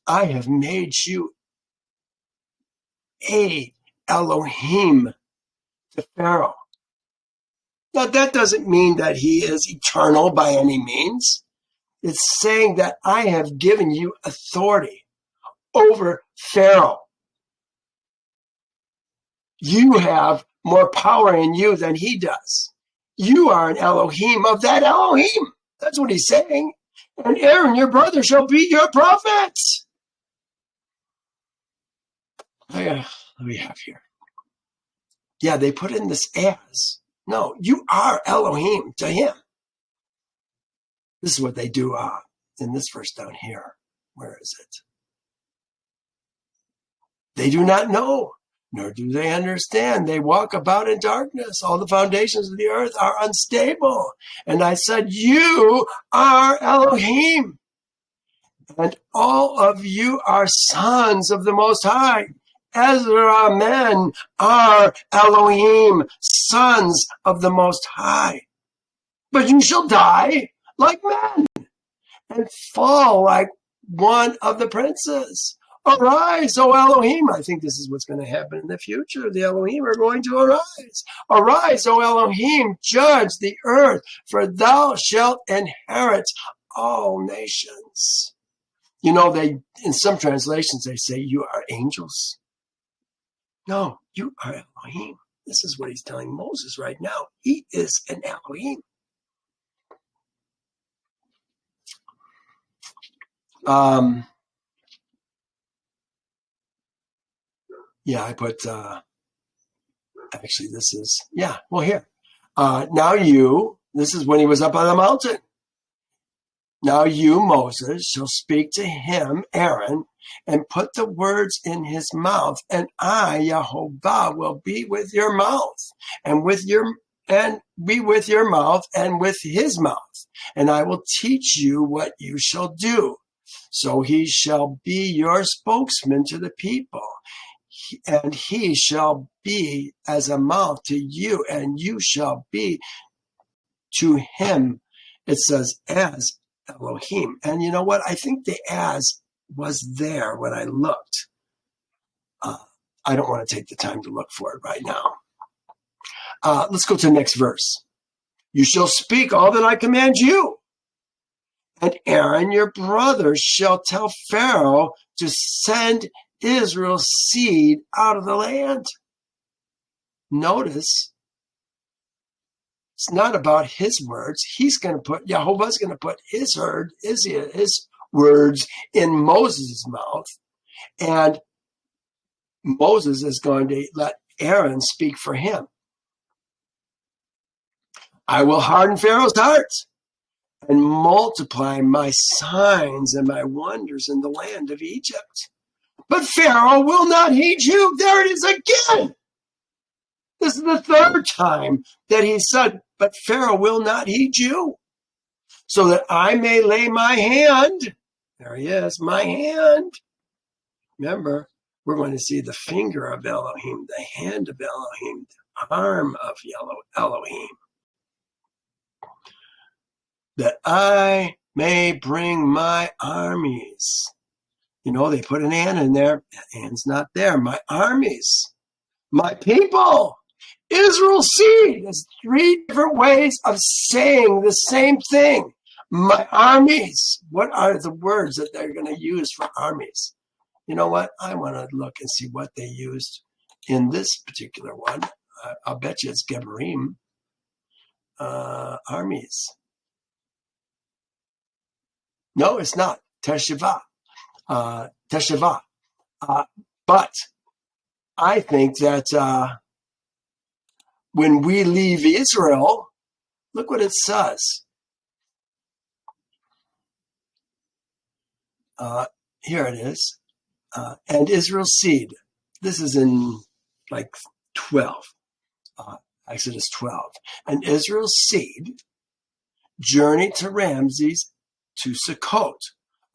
I have made you a Elohim to Pharaoh. Now, that doesn't mean that he is eternal by any means. It's saying that I have given you authority over Pharaoh. You have more power in you than he does. You are an Elohim of that Elohim. That's what he's saying. And Aaron, your brother, shall be your prophet. What do we have here? Yeah, they put in this as. No, you are Elohim to him. This is what they do in this verse down here. Where is it? They do not know, nor do they understand. They walk about in darkness. All the foundations of the earth are unstable. And I said, you are Elohim. And all of you are sons of the Most High. Ezra men are Elohim, sons of the Most High. But you shall die like men and fall like one of the princes. Arise, O Elohim. I think this is what's going to happen in the future. The Elohim are going to arise. Arise, O Elohim, judge the earth, for thou shalt inherit all nations. You know, in some translations, they say you are angels. No, you are Elohim. This is what he's telling Moses right now. He is an Elohim. Yeah, I put, actually this is, yeah, well here. This is when he was up on the mountain. Now you, Moses, shall speak to him, Aaron, and put the words in his mouth, and I, Yehovah, will be with your mouth, and be with your mouth and with his mouth, and I will teach you what you shall do. So he shall be your spokesman to the people, and he shall be as a mouth to you, and you shall be to him. It says as Elohim. And you know what? I think the as was there when I looked. I don't want to take the time to look for it right now. Let's go to the next verse. You shall speak all that I command you. And Aaron, your brother, shall tell Pharaoh to send Israel's seed out of the land. Notice, it's not about his words. Yehovah's going to put his words in Moses' mouth. And Moses is going to let Aaron speak for him. I will harden Pharaoh's heart and multiply my signs and my wonders in the land of Egypt. But Pharaoh will not heed you. There it is again. This is the third time that he said, but Pharaoh will not heed you, so that I may lay my hand. There he is, my hand. Remember, we're going to see the finger of Elohim, the hand of Elohim, the arm of Elohim. That I may bring my armies. You know, they put an and in there. That and's not there. My armies. My people. Israel's seed. There's three different ways of saying the same thing. My armies. What are the words that they're going to use for armies? You know what? I want to look and see what they used in this particular one. I'll bet you it's Gebarim. Armies. No, it's not. Teshuvah. But I think that when we leave Israel, look what it says. Here it is. And Israel's seed. This is in like 12, Exodus 12. And Israel's seed journeyed to Ramses to Sukkot.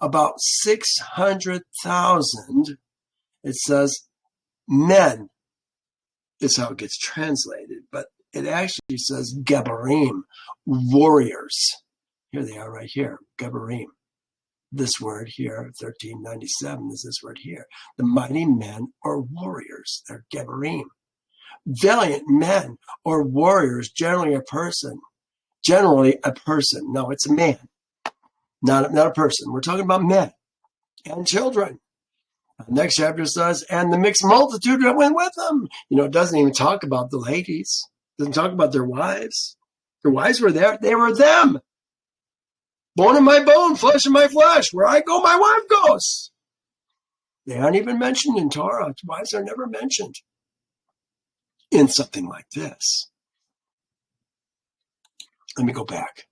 About 600,000, it says, men is how it gets translated, but it actually says Gebarim, warriors. Here they are right here, Gebarim. This word here, 1397, is this word here. The mighty men or warriors, they're Gebarim. Valiant men or warriors, generally a person. No, it's a man, not a person. We're talking about men and children. Next chapter says, and the mixed multitude that went with them. It doesn't even talk about the ladies. It doesn't talk about their wives. Their wives were there. They were them. Bone of my bone, flesh of my flesh. Where I go, my wife goes. They aren't even mentioned in Torah. Wives are never mentioned in something like this. Let me go back.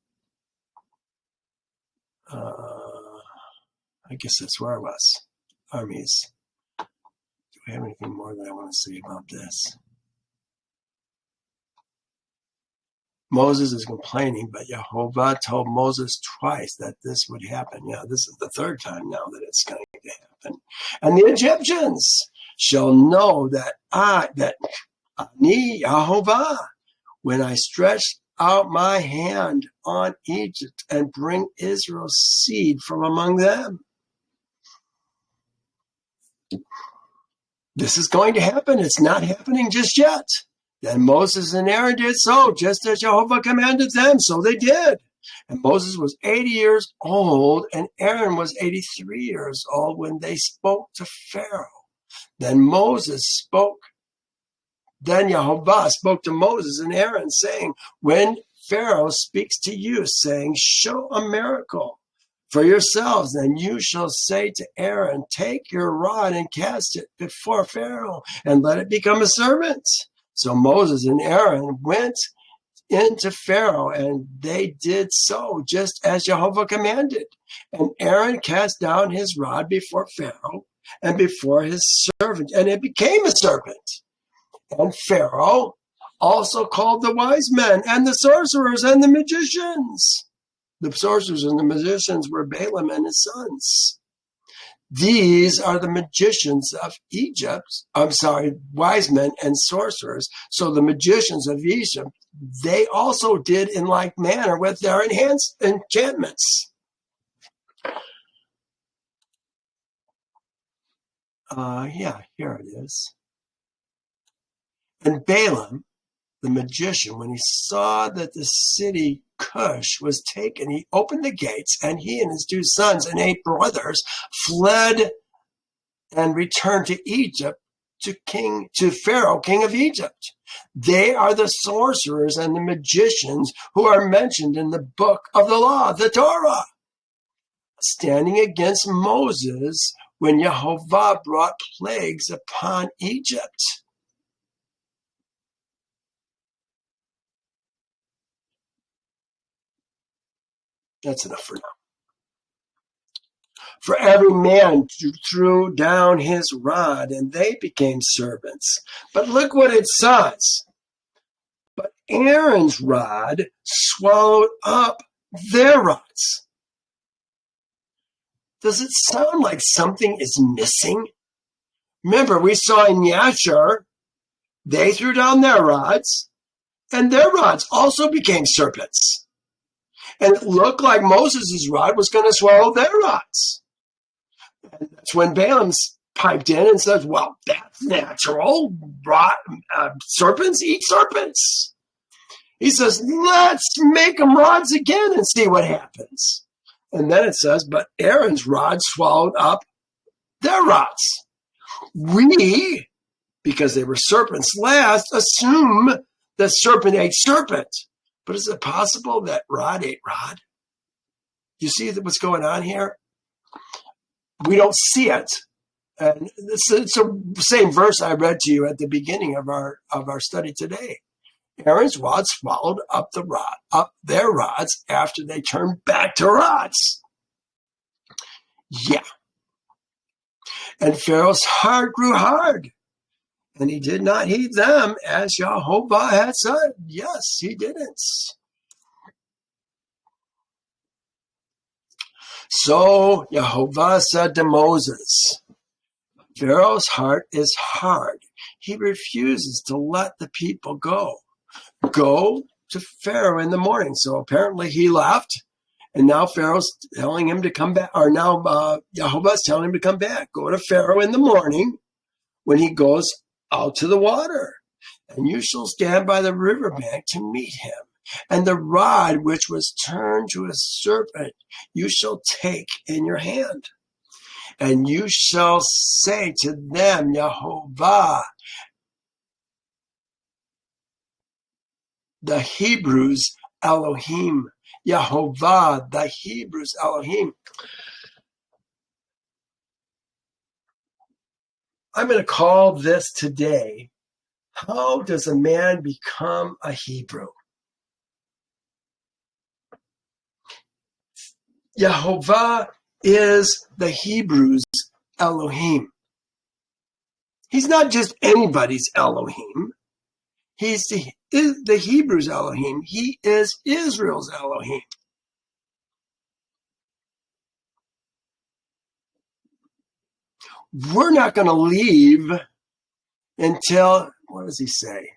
I guess that's where I was. Armies. Do we have anything more that I want to say about this? Moses is complaining, but Yehovah told Moses twice that this would happen. This is the third time now that it's going to happen. And the Egyptians shall know that Ani, Yehovah, when I stretch out my hand on Egypt and bring Israel's seed from among them. This is going to happen. It's not happening just yet. Then Moses and Aaron did so, just as Yehovah commanded them. So they did. And Moses was 80 years old, and Aaron was 83 years old when they spoke to Pharaoh. Then Yehovah spoke to Moses and Aaron, saying, when Pharaoh speaks to you, saying, show a miracle for yourselves, then you shall say to Aaron, take your rod and cast it before Pharaoh, and let it become a serpent. So Moses and Aaron went into Pharaoh, and they did so, just as Yehovah commanded. And Aaron cast down his rod before Pharaoh and before his servant, and it became a serpent. And Pharaoh also called the wise men and the sorcerers and the magicians. The sorcerers and the magicians were Balaam and his sons. These are the magicians of Egypt. Wise men and sorcerers. So the magicians of Egypt, they also did in like manner with their enchantments. Here it is. And Balaam, the magician, when he saw that the city Cush was taken, he opened the gates, and he and his 2 sons and 8 brothers fled and returned to Egypt, to Pharaoh, king of Egypt. They are the sorcerers and the magicians who are mentioned in the book of the law, the Torah, standing against Moses when Yehovah brought plagues upon Egypt. That's enough for now. For every man threw down his rod, and they became serpents. But look what it says. But Aaron's rod swallowed up their rods. Does it sound like something is missing? Remember, we saw in Yashar, they threw down their rods, and their rods also became serpents. And it looked like Moses' rod was going to swallow their rods. And that's when Balaam piped in and says, well, that's natural. Serpents eat serpents. He says, let's make them rods again and see what happens. And then it says, but Aaron's rod swallowed up their rods. We, because they were serpents last, assume that serpent ate serpent. But is it possible that rod ate rod? You see what's going on here? We don't see it. And it's the same verse I read to you at the beginning of our study today. Aaron's rod swallowed up their rods after they turned back to rods. Yeah, And Pharaoh's heart grew hard, and he did not heed them as Yehovah had said. Yes, he didn't. So Yehovah said to Moses, Pharaoh's heart is hard. He refuses to let the people go. Go to Pharaoh in the morning. So apparently he left, and now Pharaoh's telling him to come back, or now Yehovah's telling him to come back. Go to Pharaoh in the morning when he goes out to the water, and you shall stand by the riverbank to meet him. And the rod which was turned to a serpent you shall take in your hand. And you shall say to them, Yehovah, the Hebrews Elohim. Yehovah, the Hebrews Elohim. I'm going to call this today, how does a man become a Hebrew? Yehovah is the Hebrews Elohim. He's not just anybody's Elohim. He's the Hebrews Elohim. He is Israel's Elohim. We're not going to leave until, what does he say?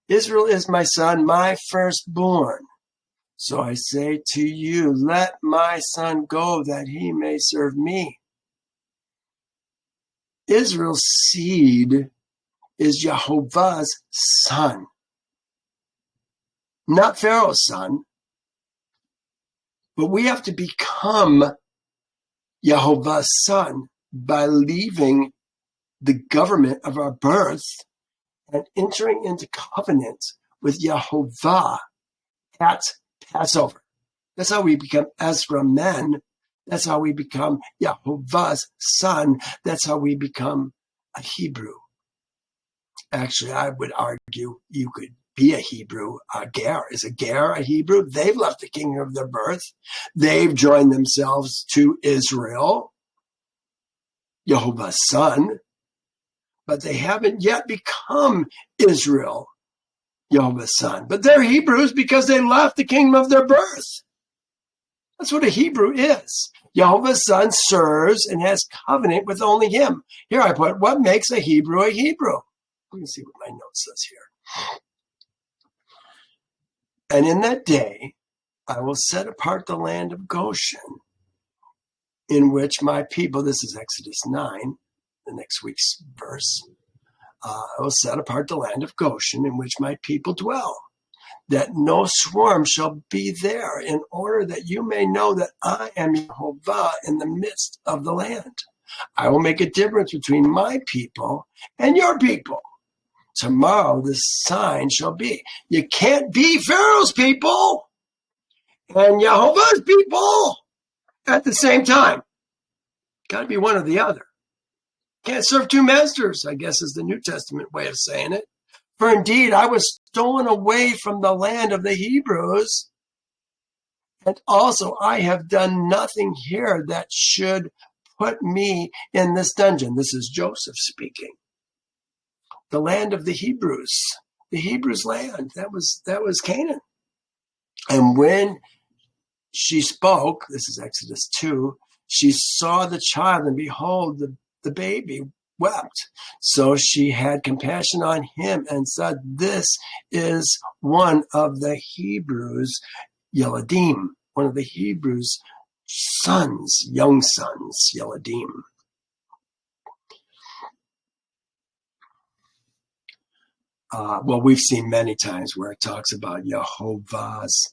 Israel is my son, my firstborn. So I say to you, let my son go that he may serve me. Israel's seed is Yehovah's son, not Pharaoh's son. But we have to become Yehovah's son by leaving the government of our birth and entering into covenant with Yehovah at Passover. That's how we become Ezra men. That's how we become Yehovah's son. That's how we become a Hebrew. Actually, I would argue you could be a Hebrew. A Ger. Is a Ger a Hebrew? They've left the kingdom of their birth. They've joined themselves to Israel, Yehovah's son, but they haven't yet become Israel, Yehovah's son. But they're Hebrews because they left the kingdom of their birth. That's what a Hebrew is. Yehovah's son serves and has covenant with only him. Here I put, what makes a Hebrew a Hebrew? Let me see what my note says here. And in that day, I will set apart the land of Goshen, in which my people, this is Exodus 9, the next week's verse, I will set apart the land of Goshen, in which my people dwell, that no swarm shall be there, in order that you may know that I am Yehovah in the midst of the land. I will make a difference between my people and your people. Tomorrow the sign shall be. You can't be Pharaoh's people and Yehovah's people at the same time. Got to be one or the other. Can't serve two masters, I guess is the New Testament way of saying it. For indeed, I was stolen away from the land of the Hebrews, and also I have done nothing here that should put me in this dungeon. This is Joseph speaking. The land of the Hebrews land, that was Canaan. And when she spoke, this is Exodus 2, she saw the child, and behold, the baby wept. So she had compassion on him and said, this is one of the Hebrews, Yeladim, one of the Hebrews' sons, young sons, Yeladim. Well, we've seen many times where it talks about Yehovah's,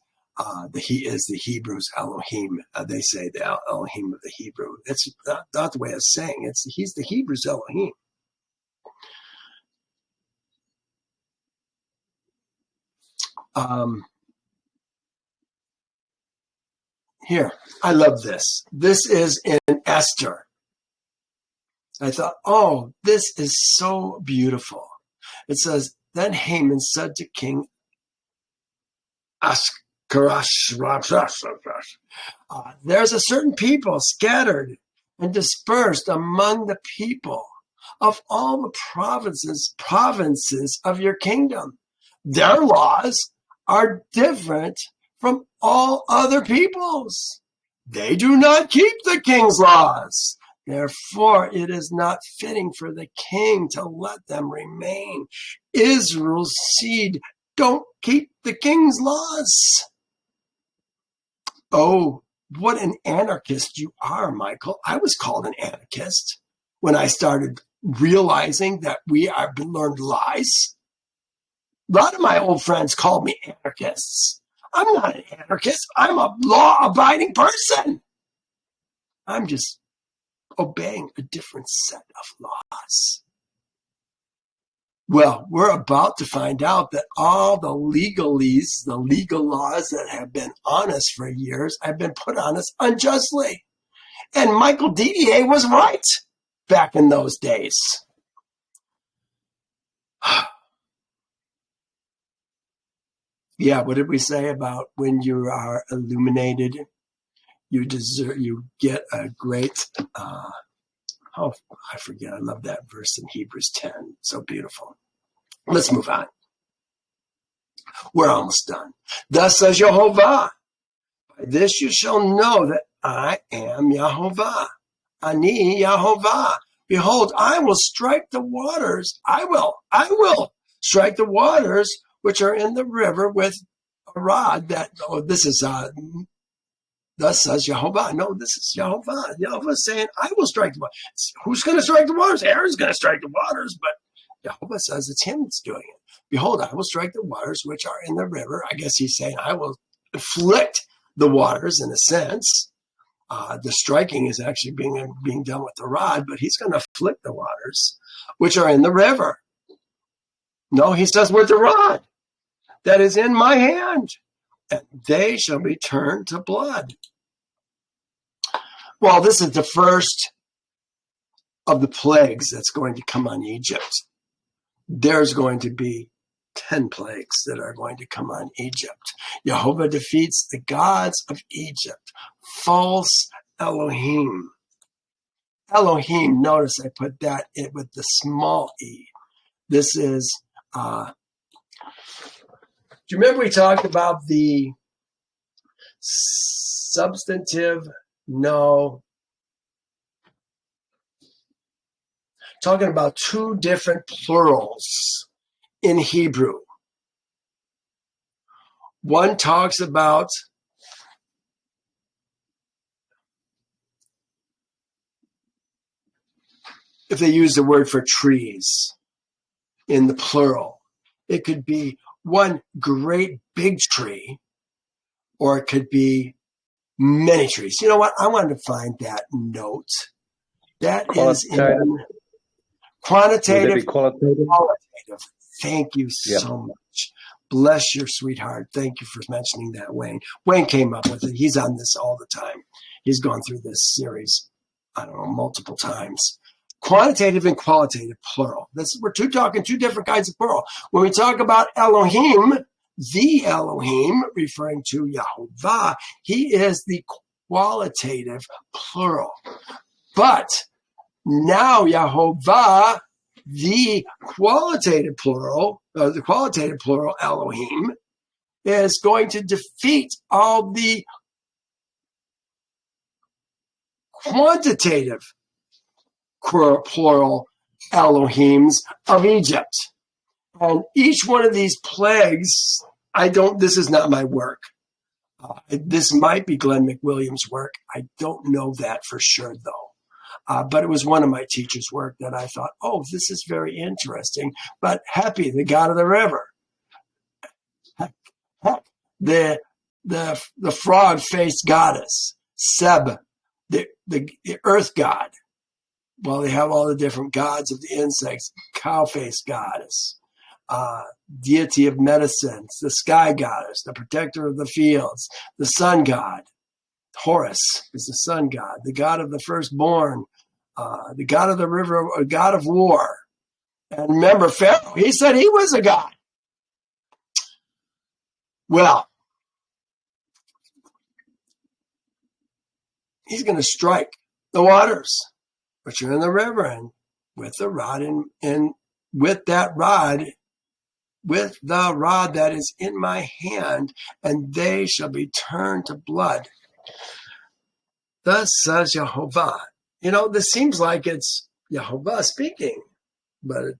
he is the Hebrews Elohim. They say the Elohim of the Hebrew. It's not the way of saying it. He's the Hebrews Elohim. Here, I love this. This is in Esther. I thought, oh, this is so beautiful. It says, then Haman said to King Ahasuerus, there's a certain people scattered and dispersed among the people of all the provinces of your kingdom. Their laws are different from all other peoples. They do not keep the king's laws. Therefore, it is not fitting for the king to let them remain. Israel's seed don't keep the king's laws. Oh, what an anarchist you are, Michael. I was called an anarchist when I started realizing that we have been learned lies. A lot of my old friends called me anarchists. I'm not an anarchist. I'm a law-abiding person. I'm just obeying a different set of laws. Well, we're about to find out that all the legalese, the legal laws that have been on us for years, have been put on us unjustly. And Michael Didier was right back in those days. Yeah, what did we say about when you are illuminated, you get a great, I forget, I love that verse in Hebrews 10, so beautiful. Let's move on. We're almost done. Thus says Yehovah, by this you shall know that I am Yehovah. Ani Yehovah. Behold, I will strike the waters. I will strike the waters which are in the river with a rod. This is thus says Yehovah. No, this is Yehovah. Yehovah is saying, I will strike the waters. Who's going to strike the waters? Aaron's going to strike the waters, but Yehovah says it's him that's doing it. Behold, I will strike the waters which are in the river. I guess he's saying I will afflict the waters in a sense. The striking is actually being done with the rod, but he's going to afflict the waters which are in the river. No, he says with the rod that is in my hand, and they shall be turned to blood. Well, this is the first of the plagues that's going to come on Egypt. There's going to be 10 plagues that are going to come on Egypt. Yehovah defeats the gods of Egypt, false Elohim. Elohim, notice I put that in with the small e. This is, do you remember we talked about the substantive? No. Talking about two different plurals in Hebrew. One talks about if they use the word for trees in the plural, it could be one great big tree, or it could be many trees. You know what? I wanted to find that note. That is in quantitative. Qualitative. Thank you so much. Bless your sweetheart. Thank you for mentioning that, Wayne. Wayne came up with it. He's on this all the time. He's gone through this series, I don't know, multiple times. Quantitative and qualitative plural. We're talking two different kinds of plural. When we talk about Elohim, the Elohim, referring to Yehovah, he is the qualitative plural. But now Yehovah, the qualitative plural Elohim, is going to defeat all the quantitative plural Elohims of Egypt. And each one of these plagues, this is not my work. This might be Glenn McWilliams' work. I don't know that for sure, though. But it was one of my teacher's work that I thought, oh, this is very interesting. But Happy, the god of the river. The frog-faced goddess. Seb, the earth god. Well, they have all the different gods of the insects. Cow-faced goddess. Deity of medicines. The sky goddess. The protector of the fields. The sun god. Horus is the sun god. The god of the firstborn. The god of the river. A god of war. And remember, Pharaoh, he said he was a god. Well, he's going to strike the waters which are in the river, and with the rod with the rod that is in my hand, and they shall be turned to blood. Thus says Yehovah. This seems like it's Yehovah speaking, but it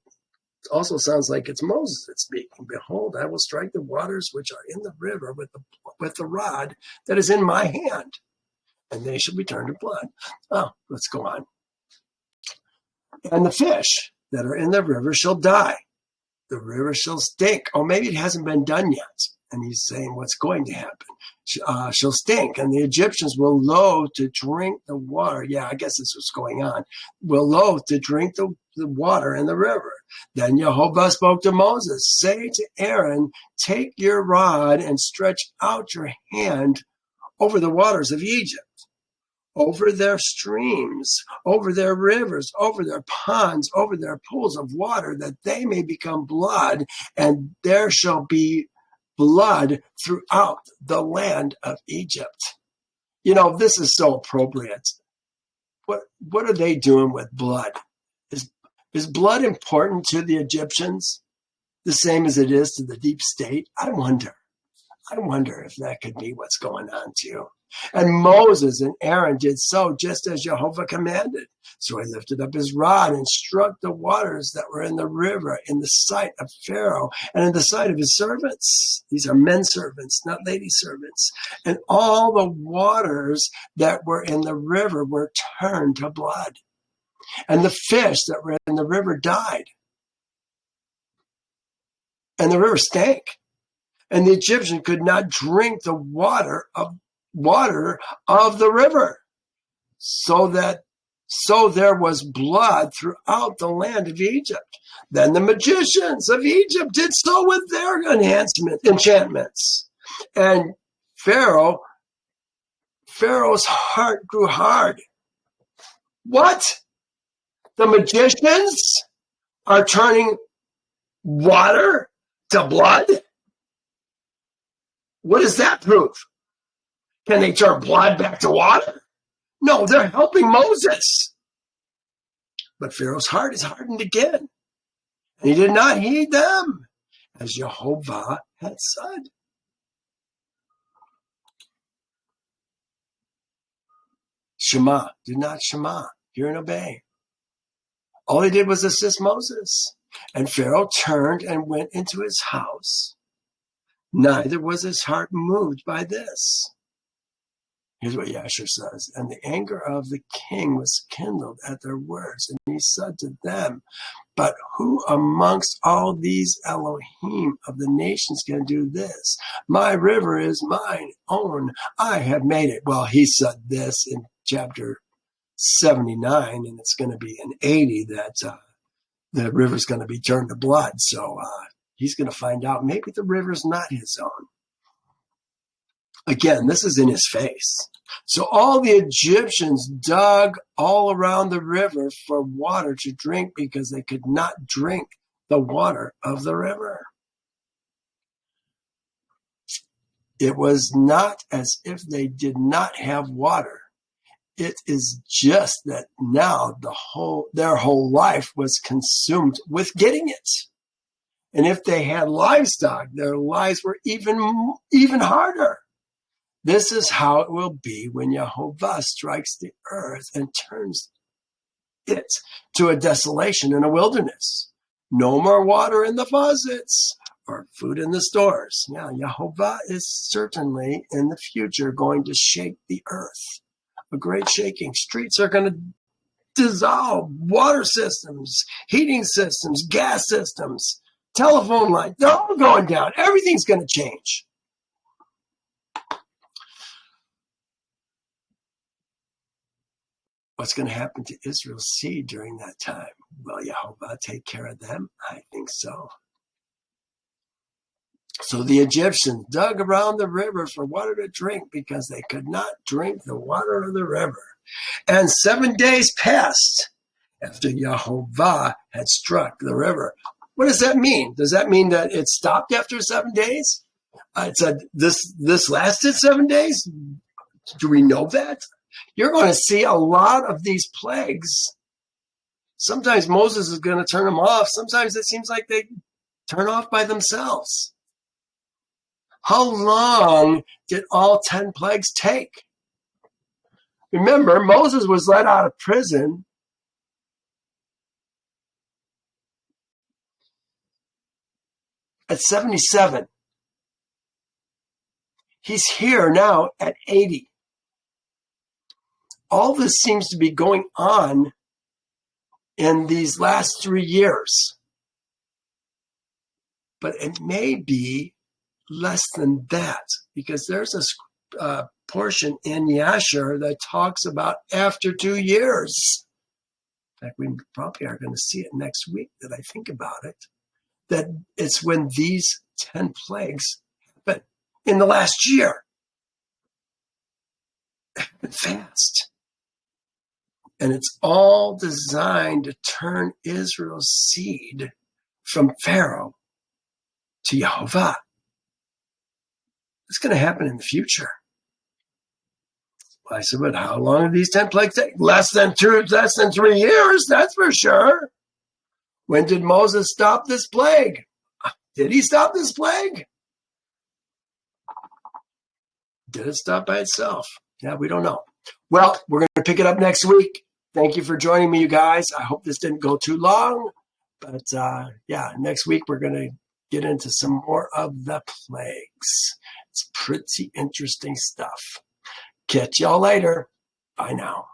also sounds like it's Moses that's speaking. Behold, I will strike the waters which are in the river with the rod that is in my hand, and they shall be turned to blood. Oh, let's go on. And the fish that are in the river shall die. The river shall stink. Oh, maybe it hasn't been done yet. And he's saying what's going to happen. Shall stink. And the Egyptians will loathe to drink the water. Yeah, I guess this was going on. Will loathe to drink the water in the river. Then Yehovah spoke to Moses, say to Aaron, take your rod and stretch out your hand over the waters of Egypt, over their streams, over their rivers, over their ponds, over their pools of water, that they may become blood, and there shall be blood throughout the land of Egypt. This is so appropriate. What are they doing with blood? Is blood important to the Egyptians the same as it is to the deep state? I wonder if that could be what's going on too. And Moses and Aaron did so just as Yehovah commanded. So he lifted up his rod and struck the waters that were in the river in the sight of Pharaoh and in the sight of his servants. These are men servants, not lady servants. And all the waters that were in the river were turned to blood. And the fish that were in the river died. And the river stank. And the Egyptian could not drink the water of the river, so there was blood throughout the land of Egypt. Then the magicians of Egypt did so with their enchantments. And Pharaoh's heart grew hard. What? The magicians are turning water to blood? What does that prove? Can they turn blood back to water? No, they're helping Moses. But Pharaoh's heart is hardened again. And he did not heed them, as Yehovah had said. Shema, do not Shema, hear and obey. All he did was assist Moses. And Pharaoh turned and went into his house. Neither was his heart moved by this. Here's what Yasher says. And the anger of the king was kindled at their words. And he said to them, but who amongst all these Elohim of the nations can do this? My river is mine own. I have made it. Well, he said this in chapter 79, and it's going to be in 80 that the river's going to be turned to blood. So he's going to find out maybe the river's not his own. Again, this is in his face. So all the Egyptians dug all around the river for water to drink because they could not drink the water of the river. It was not as if they did not have water. It is just that now their whole life was consumed with getting it. And if they had livestock, their lives were even harder. This is how it will be when Yehovah strikes the earth and turns it to a desolation and a wilderness. No more water in the faucets or food in the stores. Now, Yehovah is certainly in the future going to shake the earth. A great shaking. Streets are going to dissolve. Water systems, heating systems, gas systems, telephone lines, they're all going down. Everything's going to change. What's going to happen to Israel's seed during that time? Will Yehovah take care of them? I think so. So the Egyptians dug around the river for water to drink because they could not drink the water of the river. And 7 days passed after Yehovah had struck the river. What does that mean? Does that mean that it stopped after 7 days? It said this lasted 7 days? Do we know that? You're going to see a lot of these plagues. Sometimes Moses is going to turn them off. Sometimes it seems like they turn off by themselves. How long did all 10 plagues take? Remember, Moses was let out of prison at 77. He's here now at 80. All this seems to be going on in these last 3 years. But it may be less than that, because there's a portion in Yasher that talks about after 2 years. In fact, we probably are going to see it next week that I think about it. That it's when these 10 plagues happen in the last year. Fast. And it's all designed to turn Israel's seed from Pharaoh to Yehovah. It's going to happen in the future. Well, I said, but how long do these 10 plagues take? Less than 3 years, that's for sure. When did Moses stop this plague? Did he stop this plague? Did it stop by itself? Yeah, we don't know. Well, we're going to pick it up next week. Thank you for joining me, you guys. I hope this didn't go too long. But yeah, next week we're going to get into some more of the plagues. It's pretty interesting stuff. Catch y'all later. Bye now.